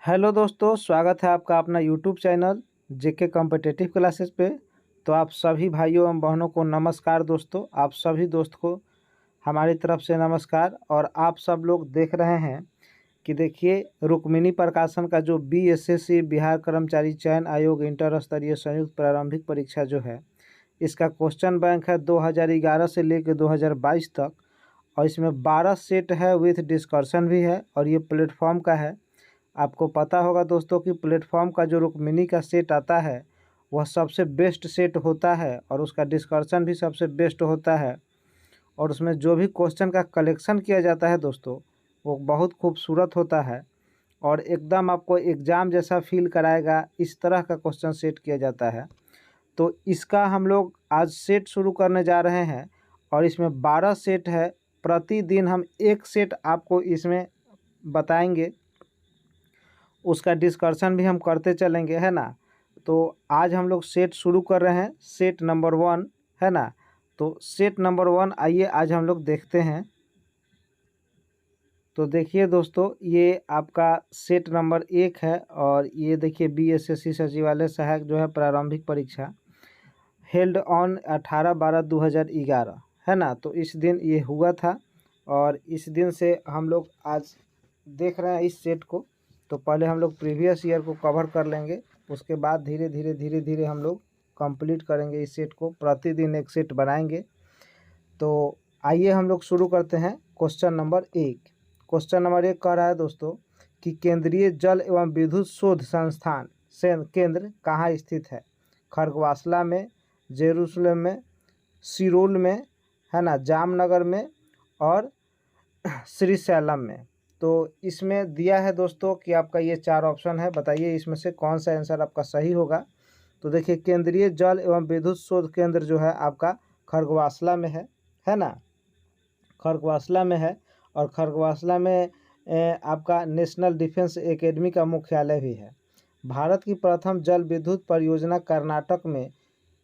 Hello दोस्तों, स्वागत है आपका अपना यूट्यूब चैनल जेके कॉम्पिटिटिव क्लासेस पे। तो आप सभी भाइयों एवं बहनों को नमस्कार। दोस्तों, आप सभी दोस्त को हमारी तरफ से नमस्कार। और आप सब लोग देख रहे हैं कि देखिए, रुक्मिणी प्रकाशन का जो बीएसएससी बिहार कर्मचारी चयन आयोग इंटर स्तरीय संयुक्त प्रारंभिक परीक्षा जो है, इसका क्वेश्चन बैंक है 2011 से लेकर 2022 तक। और इसमें 12 सेट है, विथ डिस्कशन भी है। और ये प्लेटफॉर्म का है। आपको पता होगा दोस्तों कि प्लेटफॉर्म का जो रुक्मिणी का सेट आता है वह सबसे बेस्ट सेट होता है और उसका डिस्कशन भी सबसे बेस्ट होता है। और उसमें जो भी क्वेश्चन का कलेक्शन किया जाता है दोस्तों, वो बहुत खूबसूरत होता है और एकदम आपको एग्ज़ाम जैसा फील कराएगा। इस तरह का क्वेश्चन सेट किया जाता है। तो इसका हम लोग आज सेट शुरू करने जा रहे हैं और इसमें 12 सेट है। प्रतिदिन हम एक सेट आपको इसमें बताएंगे, उसका डिस्कशन भी हम करते चलेंगे, है ना। तो आज हम लोग सेट शुरू कर रहे हैं, सेट नंबर 1, है ना। तो सेट नंबर 1 आइए आज हम लोग देखते हैं। तो देखिए दोस्तों, ये आपका सेट नंबर 1 है और ये देखिए बीएसएससी सचिवालय सहायक जो है प्रारंभिक परीक्षा हेल्ड ऑन 18/12/2011, है ना। तो इस दिन ये हुआ था और इस दिन से हम लोग आज देख रहे हैं इस सेट को। तो पहले हम लोग प्रीवियस ईयर को कवर कर लेंगे, उसके बाद धीरे धीरे हम लोग कंप्लीट करेंगे इस सेट को। प्रतिदिन एक सेट बनाएंगे। तो आइए हम लोग शुरू करते हैं। Question number 1। क्वेश्चन नंबर 1 कह रहा है दोस्तों कि केंद्रीय जल एवं विद्युत शोध संस्थान से केंद्र कहाँ स्थित है। खरगवासला में, जेरूसलम में, सिरोल में, है ना, जामनगर में और श्रीशैलम में। तो इसमें दिया है दोस्तों कि आपका ये 4 ऑप्शन है, बताइए इसमें से कौन सा आंसर आपका सही होगा। तो देखिए, केंद्रीय जल एवं विद्युत शोध केंद्र जो है आपका खरगवासला में है ना। खरगवासला में है और खरगवासला में आपका नेशनल डिफेंस एकेडमी का मुख्यालय भी है। भारत की प्रथम जल विद्युत परियोजना कर्नाटक में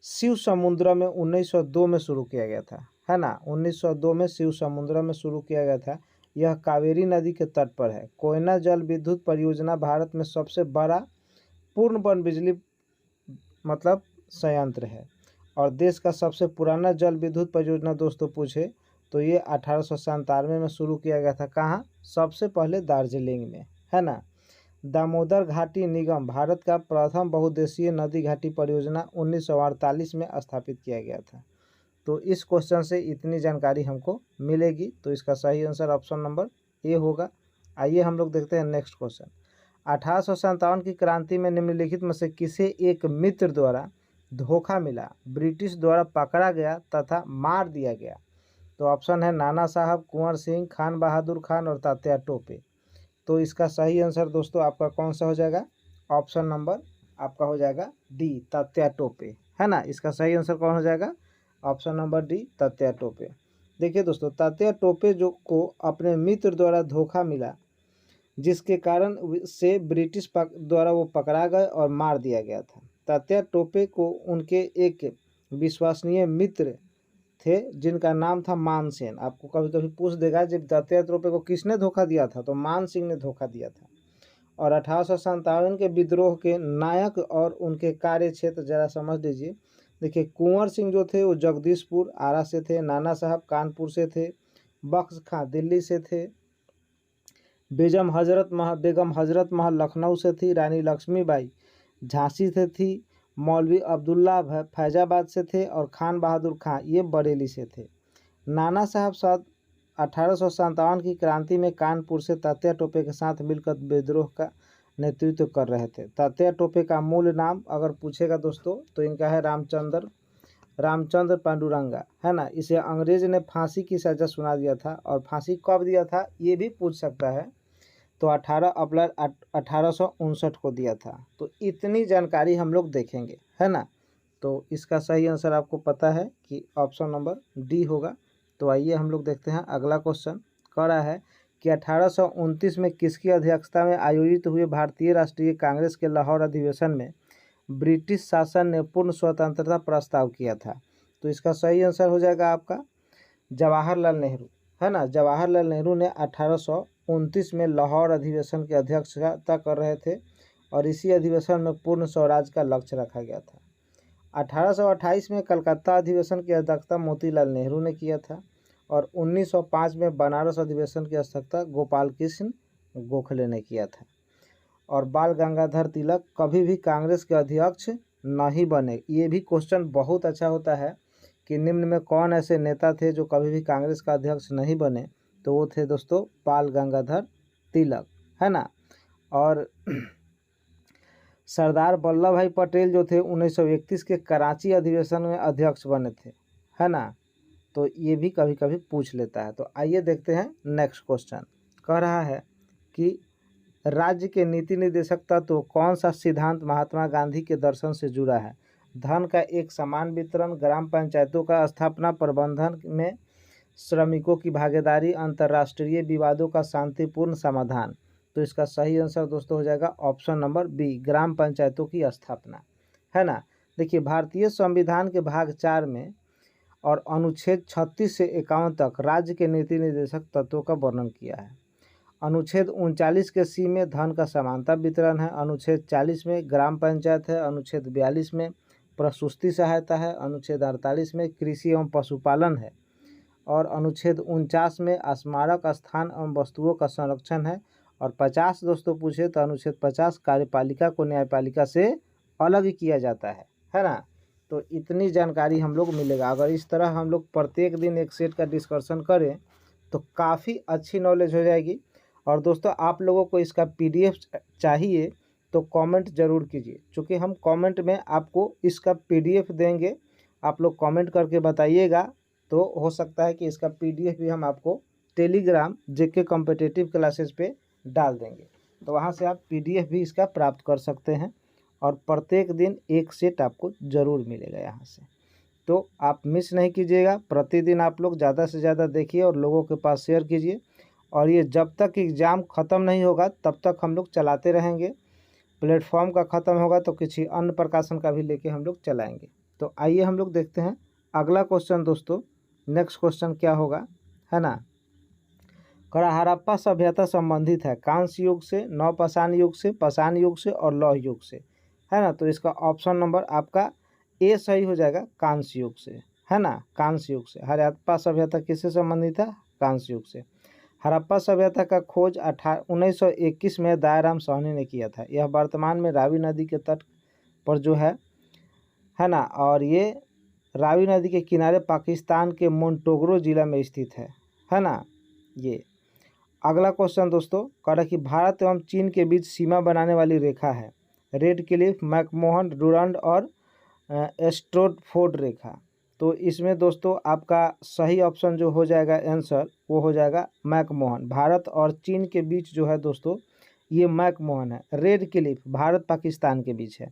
शिव समुद्र में 1902 में शुरू किया गया था, है ना। 1902 में शिव समुद्र में शुरू किया गया था। यह कावेरी नदी के तट पर है। कोयना जल विद्युत परियोजना भारत में सबसे बड़ा पूर्ण पन बिजली मतलब संयंत्र है और देश का सबसे पुराना जल विद्युत परियोजना दोस्तों पूछे तो ये 1897 में शुरू किया गया था। कहाँ? सबसे पहले दार्जिलिंग में, है ना। दामोदर घाटी निगम भारत का प्रथम बहुउद्देशीय नदी घाटी परियोजना 1948 में स्थापित किया गया था। तो इस क्वेश्चन से इतनी जानकारी हमको मिलेगी। तो इसका सही आंसर ऑप्शन नंबर ए होगा। आइए हम लोग देखते हैं नेक्स्ट क्वेश्चन। 1857 की क्रांति में निम्नलिखित में से किसे एक मित्र द्वारा धोखा मिला, ब्रिटिश द्वारा पकड़ा गया तथा मार दिया गया। तो ऑप्शन है नाना साहब, कुंवर सिंह, खान बहादुर खान और तात्या टोपे। तो इसका सही आंसर दोस्तों आपका कौन सा हो जाएगा? ऑप्शन नंबर आपका हो जाएगा डी, तात्या टोपे, है ना। इसका सही आंसर कौन हो जाएगा? Option number D, Tatya Tope. देखिए दोस्तों, तात्या टोपे जो को अपने मित्र द्वारा धोखा मिला, जिसके कारण से ब्रिटिश द्वारा वो पकड़ा गए और मार दिया गया था। तात्या टोपे को उनके एक विश्वसनीय मित्र थे जिनका नाम था मानसेन। आपको कभी कभी पूछ देगा जब तात्या टोपे को किसने धोखा दिया था, तो मान सिंह ने धोखा दिया था। और 1857 के विद्रोह के नायक और उनके कार्य क्षेत्र जरा समझ लीजिए। देखिए, कुंवर सिंह जो थे वो जगदीशपुर आरा से थे, नाना साहब कानपुर से थे, बख्श खां दिल्ली से थे, बेगम हजरत महल लखनऊ से थी, रानी लक्ष्मीबाई झांसी से थी, मौलवी अब्दुल्ला फैजाबाद से थे और खान बहादुर खां ये बरेली से थे। नाना साहब साथ 1857 की क्रांति में कानपुर से तात्या टोपे के साथ मिलकर विद्रोह का नेतृत्व कर रहे थे। तात्या टोपे का मूल नाम अगर पूछेगा दोस्तों तो इनका है रामचंद्र पांडुरंगा, है ना। इसे अंग्रेज ने फांसी की सजा सुना दिया था और फांसी कब दिया था ये भी पूछ सकता है। तो 18 अप्रैल 1859 को दिया था। तो इतनी जानकारी हम लोग देखेंगे, है ना। तो इसका सही आंसर आपको पता है कि ऑप्शन नंबर डी होगा। तो आइए हम लोग देखते हैं अगला क्वेश्चन। कह रहा है कि 1829 में किसकी अध्यक्षता में आयोजित हुए भारतीय राष्ट्रीय कांग्रेस के लाहौर अधिवेशन में ब्रिटिश शासन ने पूर्ण स्वतंत्रता प्रस्ताव किया था। तो इसका सही आंसर हो जाएगा आपका जवाहरलाल नेहरू, है ना। जवाहरलाल नेहरू ने 1929 में लाहौर अधिवेशन की अध्यक्षता कर रहे थे और इसी अधिवेशन में पूर्ण स्वराज का लक्ष्य रखा गया था। 1828 में कलकत्ता अधिवेशन की अध्यक्षता मोतीलाल नेहरू ने किया था और 1905 में बनारस अधिवेशन की अध्यक्षता गोपाल कृष्ण गोखले ने किया था। और बाल गंगाधर तिलक कभी भी कांग्रेस के अध्यक्ष नहीं बने। ये भी क्वेश्चन बहुत अच्छा होता है कि निम्न में कौन ऐसे नेता थे जो कभी भी कांग्रेस का अध्यक्ष नहीं बने, तो वो थे दोस्तों बाल गंगाधर तिलक, है ना। और सरदार वल्लभ भाई पटेल जो थे 1931 के कराची अधिवेशन में अध्यक्ष बने थे, है ना। तो ये भी कभी कभी पूछ लेता है। तो आइए देखते हैं नेक्स्ट क्वेश्चन। कह रहा है कि राज्य के नीति निर्देशक तत्व कौन सा सिद्धांत महात्मा गांधी के दर्शन से जुड़ा है? धन का एक समान वितरण, ग्राम पंचायतों का स्थापना, प्रबंधन में श्रमिकों की भागीदारी, अंतर्राष्ट्रीय विवादों का शांतिपूर्ण समाधान। तो इसका सही आंसर दोस्तों हो जाएगा ऑप्शन नंबर बी, ग्राम पंचायतों की स्थापना, है ना। देखिए भारतीय संविधान के भाग 4 में और अनुच्छेद 36 से 51 तक राज्य के नीति निर्देशक तत्वों का वर्णन किया है। अनुच्छेद 39 के सी में धन का समानता वितरण है, अनुच्छेद 40 में ग्राम पंचायत है, अनुच्छेद 42 में प्रसूति सहायता है, अनुच्छेद 48 में कृषि एवं पशुपालन है और अनुच्छेद 49 में स्मारक स्थान एवं वस्तुओं का संरक्षण है और 50 दोस्तों पूछे तो अनुच्छेद 50 कार्यपालिका को न्यायपालिका से अलग किया जाता है ना। तो इतनी जानकारी हम लोग मिलेगा। अगर इस तरह हम लोग प्रत्येक दिन एक सेट का डिस्कशन करें तो काफ़ी अच्छी नॉलेज हो जाएगी। और दोस्तों आप लोगों को इसका PDF चाहिए तो कमेंट ज़रूर कीजिए, क्योंकि हम कमेंट में आपको इसका PDF देंगे। आप लोग कमेंट करके बताइएगा तो हो सकता है कि इसका PDF भी हम आपको टेलीग्राम JK कॉम्पिटिटिव क्लासेस पे डाल देंगे, तो वहाँ से आप PDF भी इसका प्राप्त कर सकते हैं और प्रत्येक दिन एक सेट आपको ज़रूर मिलेगा यहाँ से। तो आप मिस नहीं कीजिएगा, प्रतिदिन आप लोग ज़्यादा से ज़्यादा देखिए और लोगों के पास शेयर कीजिए। और ये जब तक एग्ज़ाम ख़त्म नहीं होगा तब तक हम लोग चलाते रहेंगे। प्लेटफॉर्म का ख़त्म होगा तो किसी अन्य प्रकाशन का भी लेके हम लोग चलाएंगे। तो आइए हम लोग देखते हैं अगला क्वेश्चन दोस्तों। नेक्स्ट क्वेश्चन क्या होगा, है ना। कड़ा हड़प्पा सभ्यता संबंधित है कांस्य युग से, नवपाषाण युग से, पाषाण युग से और लौह युग से, है ना। तो इसका ऑप्शन नंबर आपका ए सही हो जाएगा, कांस्य युग से, है ना। कांस्य युग से हड़प्पा सभ्यता किससे संबंधित है? कांस्य युग से। हड़प्पा सभ्यता का खोज 1921 में दयाराम साहनी ने किया था। यह वर्तमान में रावी नदी के तट पर जो है ना, और ये रावी नदी के किनारे पाकिस्तान के मोंटोग्रो जिला में स्थित है ना। ये अगला क्वेश्चन दोस्तों कह रहा है कि भारत एवं चीन के बीच सीमा बनाने वाली रेखा है रेड क्लिफ, मैकमोहन, डुरंड और स्ट्रैटफोर्ड रेखा। तो इसमें दोस्तों आपका सही ऑप्शन जो हो जाएगा आंसर वो हो जाएगा मैकमोहन। भारत और चीन के बीच जो है दोस्तों ये मैकमोहन है। रेड क्लिफ भारत पाकिस्तान के बीच है।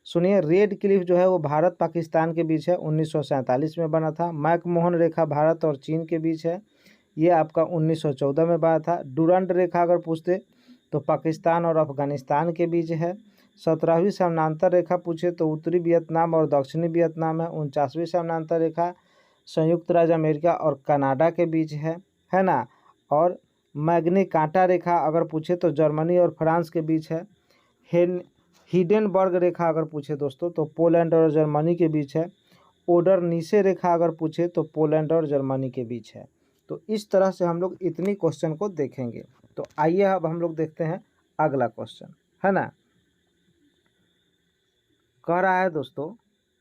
सुनिए, रेड क्लिफ जो है वो भारत पाकिस्तान के बीच है, 1947 में बना था। मैकमोहन रेखा भारत और चीन के बीच है, ये आपका 1914 में बना था। डुरंड रेखा अगर पूछते तो पाकिस्तान और अफगानिस्तान के बीच है। 17वीं समानांतर रेखा पूछे तो उत्तरी वियतनाम और दक्षिणी वियतनाम है। 49वीं समानांतर रेखा संयुक्त राज्य अमेरिका और कनाडा के बीच है ना। और मैग्नी कांटा रेखा अगर पूछे तो जर्मनी और फ्रांस के बीच है। हिडेनबर्ग रेखा अगर पूछे दोस्तों तो पोलैंड और जर्मनी के बीच है। ओडर नीसे रेखा अगर पूछे तो पोलैंड और जर्मनी के बीच है। तो इस तरह से हम लोग इतनी क्वेश्चन को देखेंगे। तो आइए अब हम लोग देखते हैं अगला क्वेश्चन, है ना। कह रहा है दोस्तों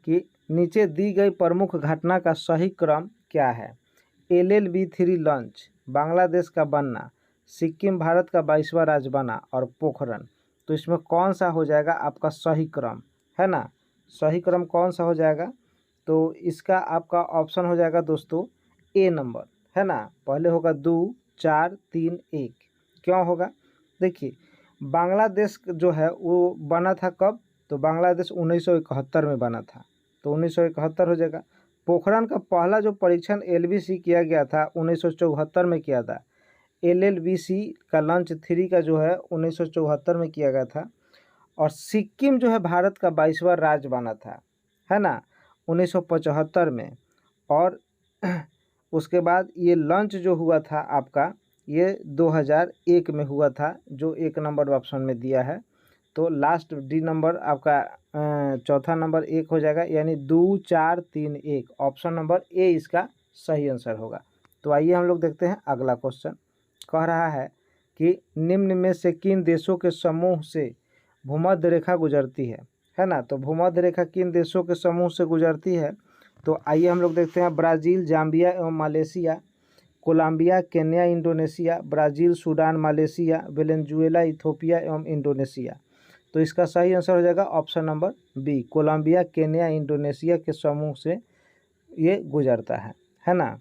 कि नीचे दी गई प्रमुख घटना का सही क्रम क्या है? LLB-3 लॉन्च, बांग्लादेश का बनना, सिक्किम भारत का 22वां राज्य बना और पोखरण। तो इसमें कौन सा हो जाएगा आपका सही क्रम, है ना। सही क्रम कौन सा हो जाएगा? तो इसका आपका ऑप्शन हो जाएगा दोस्तों ए नंबर, है ना। पहले होगा 2, 4, 3, 1। क्यों होगा? देखिए बांग्लादेश जो है वो बना था कब? तो बांग्लादेश 1971 में बना था, तो 1971 हो जाएगा। पोखरण का पहला जो परीक्षण LBC किया गया था 1974 में किया था। LLBC का लॉन्च 3 का जो है 1974 में किया गया था। और सिक्किम जो है भारत का 22वां राज्य बना था, है ना, 1975 में। और उसके बाद ये लॉन्च जो हुआ था आपका ये 2001 में हुआ था, जो 1 नंबर ऑप्शन में दिया है। तो लास्ट डी नंबर आपका चौथा नंबर 1 हो जाएगा, यानी 2 4 3 1, ऑप्शन नंबर ए इसका सही आंसर होगा। तो आइए हम लोग देखते हैं अगला क्वेश्चन। कह रहा है कि निम्न में से किन देशों के समूह से भूमध्य रेखा गुजरती है ना। तो भूमध्य रेखा किन देशों के समूह से गुजरती है, तो आइए हम लोग देखते हैं। ब्राज़ील, जाम्बिया एवं Malaysia, Colombia, Kenya, Indonesia, Brazil, Sudan, Malaysia, Venezuela, Ethiopia एवं इंडोनेशिया। तो इसका सही आंसर हो जाएगा option number B, Colombia, Kenya, Indonesia के समूह से ये गुजरता है ना।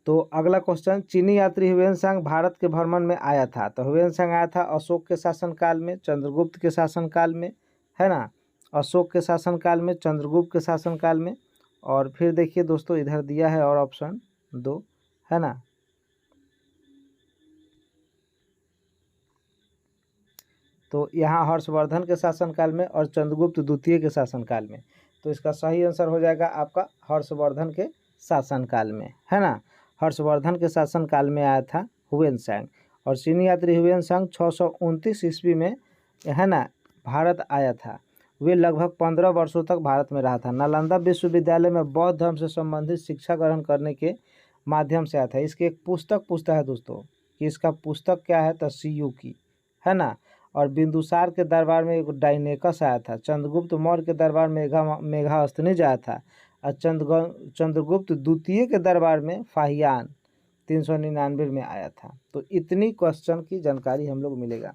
तो अगला क्वेश्चन, चीनी यात्री ह्वेनसांग भारत के भ्रमण में आया था। तो ह्वेनसांग आया था अशोक के शासनकाल में, चंद्रगुप्त के शासनकाल में, है ना। अशोक के शासनकाल में, चंद्रगुप्त के शासनकाल में। और फिर देखिए दोस्तों, इधर दिया है और ऑप्शन 2, है ना। तो यहाँ हर्षवर्धन के शासनकाल में और चंद्रगुप्त द्वितीय के शासनकाल में। तो इसका सही आंसर हो जाएगा आपका हर्षवर्धन के शासनकाल में, है ना। हर्षवर्धन के शासनकाल में आया था ह्वेनसांग। और चीनी यात्री ह्वेनसांग 629 ईस्वी में, है ना, भारत आया था। वे लगभग 15 वर्षों तक भारत में रहा था। नालंदा विश्वविद्यालय में बौद्ध धर्म से संबंधित शिक्षा ग्रहण करने के माध्यम से आया था। इसकी एक पुस्तक पूछता है दोस्तों कि इसका पुस्तक क्या है, तो सीयू की, है ना। और बिंदुसार के दरबार में एक डायनेकस आया था। चंद्रगुप्त मौर्य के दरबार में मेघास्थनीज आया था। और चंद्रगुप्त द्वितीय के दरबार में फाहियान 399 में आया था। तो इतनी क्वेश्चन की जानकारी हम लोग मिलेगा।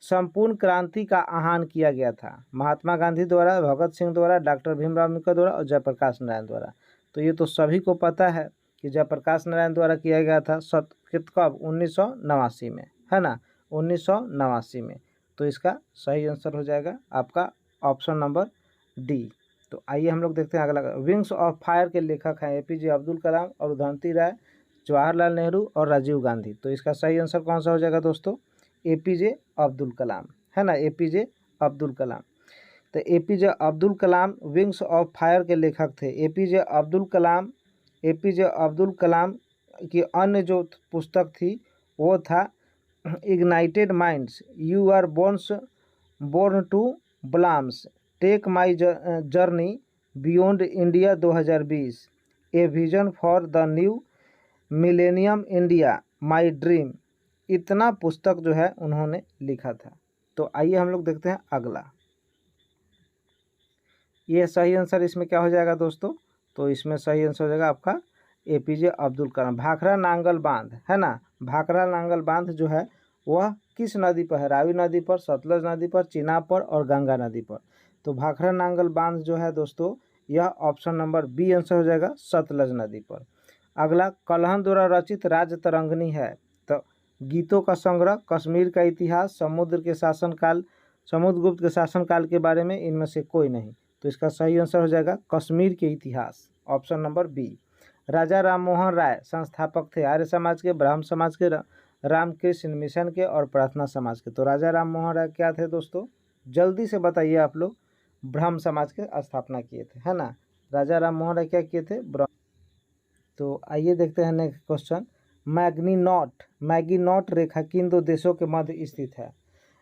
संपूर्ण क्रांति का आह्वान किया गया था महात्मा गांधी द्वारा, भगत सिंह द्वारा, डॉक्टर भीमराव अम्बेडकर द्वारा और जयप्रकाश नारायण द्वारा। तो ये तो सभी को पता है कि जयप्रकाश नारायण द्वारा किया गया था। कब? 1989 में, है ना, 1989 में। तो इसका सही आंसर हो जाएगा आपका ऑप्शन नंबर डी। तो आइए हम लोग देखते हैं अगला। विंग्स ऑफ फायर के लेखक हैं एपीजे अब्दुल कलाम और उदयंती राय, जवाहरलाल नेहरू और राजीव गांधी। तो इसका सही आंसर कौन सा हो जाएगा दोस्तों? एपीजे अब्दुल कलाम, है ना, एपीजे अब्दुल कलाम। तो APJ Abdul Kalam wings of fire के लेखक थे। एपीजे अब्दुल कलाम की अन्य जो पुस्तक थी वो था ignited minds, you are born to blossom, take my journey beyond India 2020, a vision for the new millennium India, my dream. इतना पुस्तक जो है उन्होंने लिखा था। तो आइए हम लोग देखते हैं अगला। ये सही आंसर इसमें क्या हो जाएगा दोस्तों? तो इसमें सही आंसर हो जाएगा आपका एपीजे अब्दुल कलाम। भाखड़ा नांगल बांध, है ना, भाखड़ा नांगल बांध जो है वह किस नदी पर है? रावी नदी पर, सतलज नदी पर, चिनाब पर और गंगा नदी पर। तो भाखड़ा नांगल बांध जो है दोस्तों, यह ऑप्शन नंबर बी आंसर हो जाएगा, सतलज नदी पर। अगला, कल्हण द्वारा रचित राज तरंगिणी है। तो गीतों का संग्रह, कश्मीर का इतिहास, समुद्रगुप्त के शासनकाल के बारे में इनमें से कोई नहीं। तो इसका सही आंसर हो जाएगा कश्मीर के इतिहास, ऑप्शन नंबर बी। राजा राम मोहन राय संस्थापक थे आर्य समाज के, ब्राह्म समाज के, रामकृष्ण मिशन के और प्रार्थना समाज के। तो राजा राम मोहन राय क्या थे दोस्तों? जल्दी से बताइए आप लोग। ब्राह्म समाज के स्थापना किए थे, है ना। राजा राम मोहन राय क्या किए थे? तो आइए देखते हैं नेक्स्ट क्वेश्चन। मैगिनॉट रेखा किन दो देशों के मध्य स्थित है?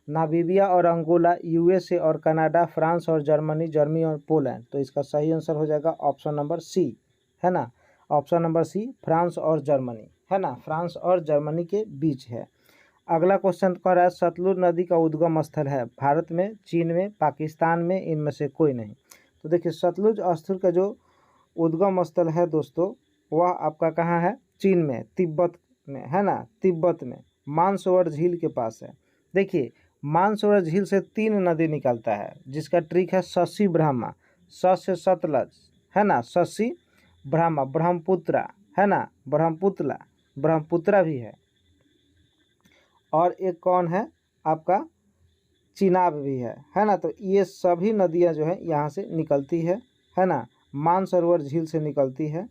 नामीबिया और अंगोला, यूएसए और कनाडा, फ्रांस और जर्मनी और पोलैंड। तो इसका सही आंसर हो जाएगा ऑप्शन नंबर सी, है ना, ऑप्शन नंबर सी, फ्रांस और जर्मनी, है ना, फ्रांस और जर्मनी के बीच है। अगला क्वेश्चन कह रहा है सतलुज नदी का उद्गम स्थल है भारत में, चीन में, पाकिस्तान में, इनमें से कोई नहीं। तो देखिए सतलुज स्थल का जो उद्गम स्थल है दोस्तों, वह आपका कहाँ है? चीन में, तिब्बत में, है ना, तिब्बत में मानसरोवर झील के पास है। देखिए मानसरोवर झील से 3 नदी निकलता है, जिसका ट्रिक है शशि ब्रह्मा, स से सतलज, है ना, शशि ब्रह्मा, ब्रह्मपुत्रा, है ना, ब्रह्मपुत्रा भी है। और एक कौन है आपका? चिनाब भी है ना। तो ये सभी नदियां जो है यहाँ से निकलती है ना, मानसरोवर झील से निकलती है।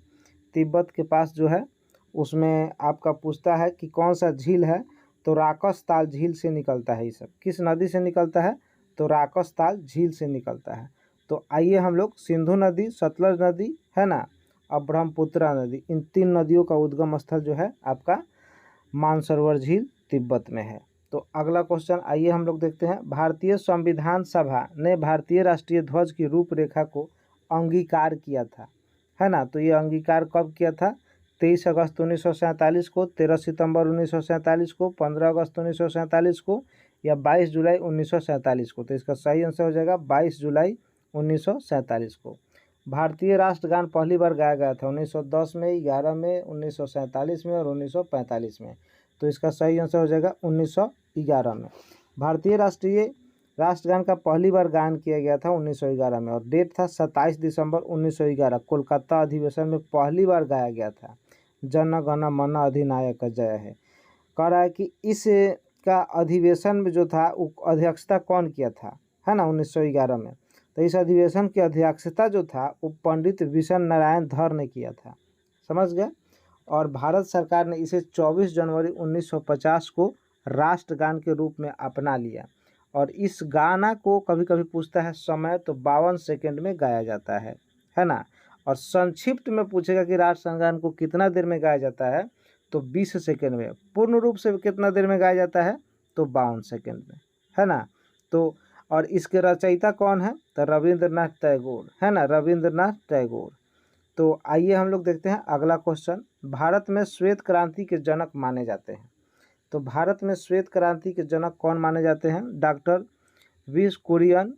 तिब्बत के पास जो है उसमें आपका पूछता है कि कौन सा झील है, तो राकसताल झील से निकलता है। ये सब किस नदी से निकलता है? तो राकसताल झील से निकलता है। तो आइए हम लोग सिंधु नदी, सतलज नदी, है ना, और ब्रह्मपुत्रा नदी, इन 3 नदियों का उद्गम स्थल जो है आपका मानसरोवर झील तिब्बत में है। तो अगला क्वेश्चन आइए हम लोग देखते हैं। भारतीय संविधान सभा ने भारतीय राष्ट्रीय ध्वज की रूपरेखा को अंगीकार किया था, है ना। तो ये अंगीकार कब किया था? 23 अगस्त 1947 को, 13 सितंबर 1947 को, 15 अगस्त 1947 को या 22 जुलाई 1947 को। तो इसका सही आंसर हो जाएगा 22 जुलाई 1947 को। भारतीय राष्ट्रगान पहली बार गाया गया था 1910 में, 11 में, 1947 में और 1945 में। तो इसका सही आंसर हो जाएगा 1911 में। भारतीय राष्ट्रगान का पहली बार गायन किया गया था 1911 में और डेट था 27 दिसंबर 1911। कोलकाता अधिवेशन में पहली बार गाया गया था। जन गण मन अधिनायक जय है। कह रहा है कि इस का अधिवेशन में जो था अध्यक्षता कौन किया था, है ना, 1911 में। तो इस अधिवेशन की अध्यक्षता जो था वो पंडित विशन नारायण धर ने किया था, समझ गए। और भारत सरकार ने इसे 24 जनवरी 1950 को राष्ट्रगान के रूप में अपना लिया। और इस गाना को कभी कभी पूछता है समय, तो 52 सेकंड में गाया जाता है ना। और संक्षिप्त में पूछेगा कि राष्ट्रगान को कितना देर में गाया जाता है, तो 20 सेकंड में। पूर्ण रूप से कितना देर में गाया जाता है, तो 52 सेकंड में, है ना। तो और इसके रचयिता कौन है, तो रविंद्रनाथ टैगोर, है ना, रविंद्रनाथ टैगोर। तो आइए हम लोग देखते हैं अगला क्वेश्चन। भारत में श्वेत क्रांति के जनक माने जाते हैं। तो भारत में श्वेत क्रांति के जनक कौन माने जाते हैं? Doctor V Kurien,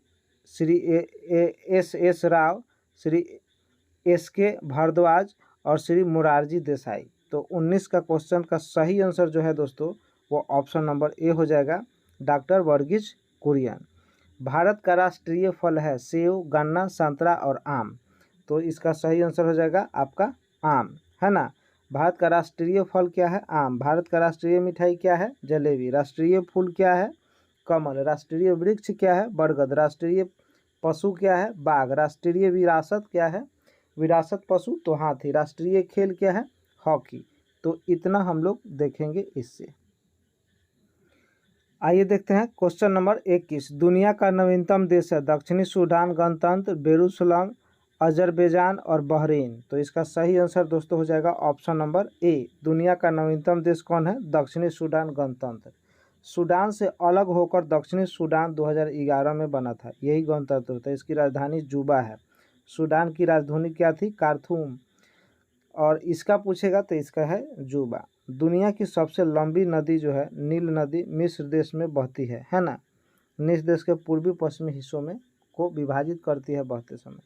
Shri S Rao, Shri SK. Bhardwaj और श्री मोरारजी देसाई। तो 19 का क्वेश्चन का सही आंसर जो है दोस्तों वो ऑप्शन नंबर ए हो जाएगा, डॉक्टर वर्गीज कुरियन। भारत का राष्ट्रीय फल है सेब, गन्ना, संतरा और आम। तो इसका सही आंसर हो जाएगा आपका आम, है ना। भारत का राष्ट्रीय फल क्या है? आम। भारत का राष्ट्रीय मिठाई क्या है? जलेबी। राष्ट्रीय फूल क्या है? कमल। राष्ट्रीय वृक्ष क्या है? बरगद। राष्ट्रीय पशु क्या है? बाघ। राष्ट्रीय विरासत क्या है? विरासत पशु तो हाथी। राष्ट्रीय खेल क्या है? हॉकी। तो इतना हम लोग देखेंगे इससे। आइए देखते हैं क्वेश्चन नंबर 21। दुनिया का नवीनतम देश है दक्षिणी सूडान, गणतंत्र, बेरूसलम, अजरबैजान और बहरीन। तो इसका सही आंसर दोस्तों हो जाएगा ऑप्शन नंबर ए। दुनिया का नवीनतम देश कौन है? दक्षिणी सूडान, गणतंत्र। सूडान से अलग होकर दक्षिणी सूडान 2011 में बना था, यही गणतंत्र था। इसकी राजधानी जुबा है। सूडान की राजधानी क्या थी? खार्तूम। और इसका पूछेगा तो इसका है जुबा। दुनिया की सबसे लंबी नदी जो है नील नदी मिस्र देश में बहती है ना। मिस्र देश के पूर्वी पश्चिमी हिस्सों में को विभाजित करती है बहते समय।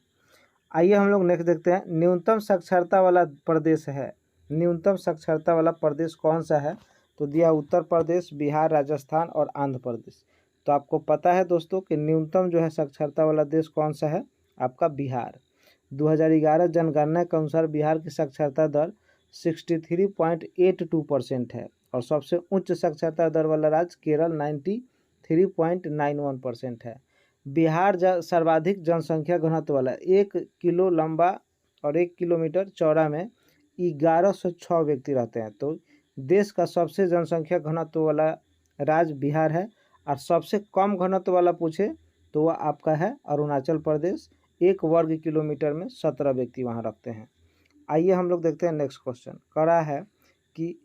आइए हम लोग नेक्स्ट देखते हैं। न्यूनतम साक्षरता वाला प्रदेश है, न्यूनतम साक्षरता वाला प्रदेश कौन सा है? तो दिया उत्तर प्रदेश, बिहार, राजस्थान और आंध्र प्रदेश। तो आपको पता है दोस्तों कि न्यूनतम जो है साक्षरता वाला देश कौन सा है? आपका बिहार। 2011 जनगणना के अनुसार बिहार की साक्षरता दर 63.82% है और सबसे उच्च साक्षरता दर वाला राज्य केरल 93.91% है। बिहार सर्वाधिक जनसंख्या घनत्व वाला, 1 किलो लंबा और 1 किलोमीटर चौड़ा में 1106 व्यक्ति रहते हैं। तो देश का सबसे जनसंख्या घनत्व वाला राज्य बिहार है। और सबसे कम घनत्व वाला पूछे तो वह आपका है अरुणाचल प्रदेश, 1 वर्ग किलोमीटर में 17 व्यक्ति वहाँ रखते हैं। आइए हम लोग देखते हैं नेक्स्ट क्वेश्चन। कह रहा है कि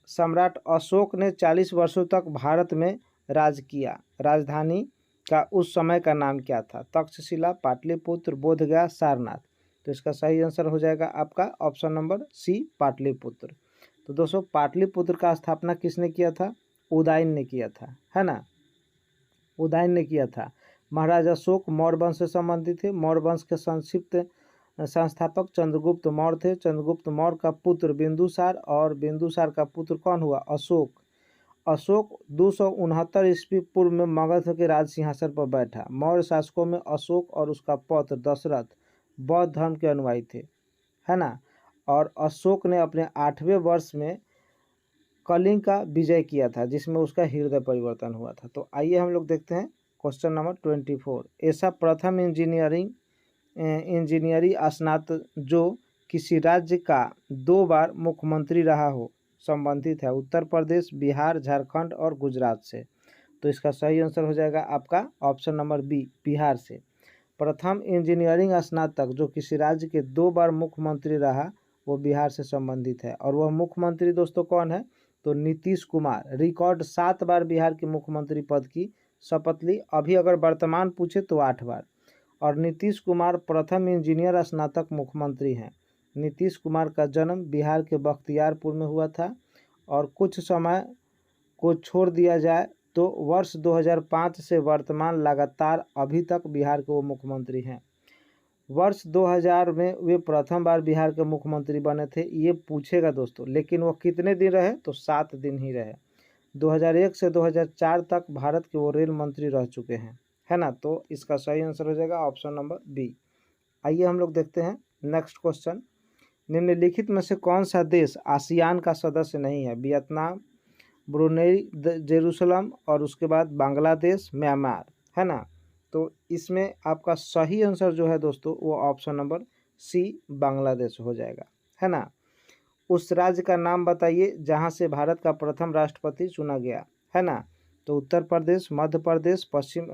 सम्राट अशोक ने 40 वर्षों तक भारत में राज किया, राजधानी का उस समय का नाम क्या था? तक्षशिला, पाटलिपुत्र, बोधगया, सारनाथ। तो इसका सही आंसर हो जाएगा आपका ऑप्शन नंबर सी, पाटलिपुत्र। तो दोस्तों पाटलिपुत्र का स्थापना किसने किया था? उदयन ने किया था, है ना, उदयन ने किया था। महाराज अशोक मौर्य वंश से संबंधित थे। मौर्य वंश के संक्षिप्त संस्थापक चंद्रगुप्त मौर्य थे। चंद्रगुप्त मौर्य का पुत्र बिंदुसार और बिंदुसार का पुत्र कौन हुआ? अशोक। अशोक 269 ईस्वी पूर्व में मगध के राज सिंहासन पर बैठा। मौर्य शासकों में अशोक और उसका पौत्र दशरथ बौद्ध धर्म के अनुयायी थे, है ना। और अशोक ने अपने 8वें वर्ष में कलिंग का विजय किया था जिसमें उसका हृदय परिवर्तन हुआ था। तो आइए हम लोग देखते हैं क्वेश्चन नंबर 24। ऐसा प्रथम इंजीनियरिंग स्नातक जो किसी राज्य का 2 बार मुख्यमंत्री रहा हो संबंधित है उत्तर प्रदेश, बिहार, झारखंड और गुजरात से। तो इसका सही आंसर हो जाएगा आपका ऑप्शन नंबर बी, बिहार से। प्रथम इंजीनियरिंग स्नातक जो किसी राज्य के 2 बार मुख्यमंत्री रहा वो बिहार से संबंधित है। और वह मुख्यमंत्री दोस्तों कौन है? तो नीतीश कुमार रिकॉर्ड 7 बार बिहार के मुख्यमंत्री पद की शपथ ली। अभी अगर वर्तमान पूछे तो 8 बार। और नीतीश कुमार प्रथम इंजीनियर स्नातक मुख्यमंत्री हैं। नीतीश कुमार का जन्म बिहार के बख्तियारपुर में हुआ था। और कुछ समय को छोड़ दिया जाए तो वर्ष 2005 से वर्तमान लगातार अभी तक बिहार के वो मुख्यमंत्री हैं। वर्ष 2000 में वे प्रथम बार बिहार के मुख्यमंत्री बने थे, ये पूछेगा दोस्तों। लेकिन वो कितने दिन रहे तो 7 दिन ही रहे। 2001 से 2004 तक भारत के वो रेल मंत्री रह चुके हैं, है ना। तो इसका सही आंसर हो जाएगा ऑप्शन नंबर बी। आइए हम लोग देखते हैं नेक्स्ट क्वेश्चन। निम्नलिखित में से कौन सा देश आसियान का सदस्य नहीं है? वियतनाम, ब्रुनेई, जेरूसलम और उसके बाद बांग्लादेश, म्यांमार, है ना। तो इसमें आपका सही आंसर जो है दोस्तों वो ऑप्शन नंबर सी बांग्लादेश हो जाएगा, है ना। उस राज्य का नाम बताइए जहां से भारत का प्रथम राष्ट्रपति चुना गया, है ना। तो उत्तर प्रदेश, मध्य प्रदेश, पश्चिम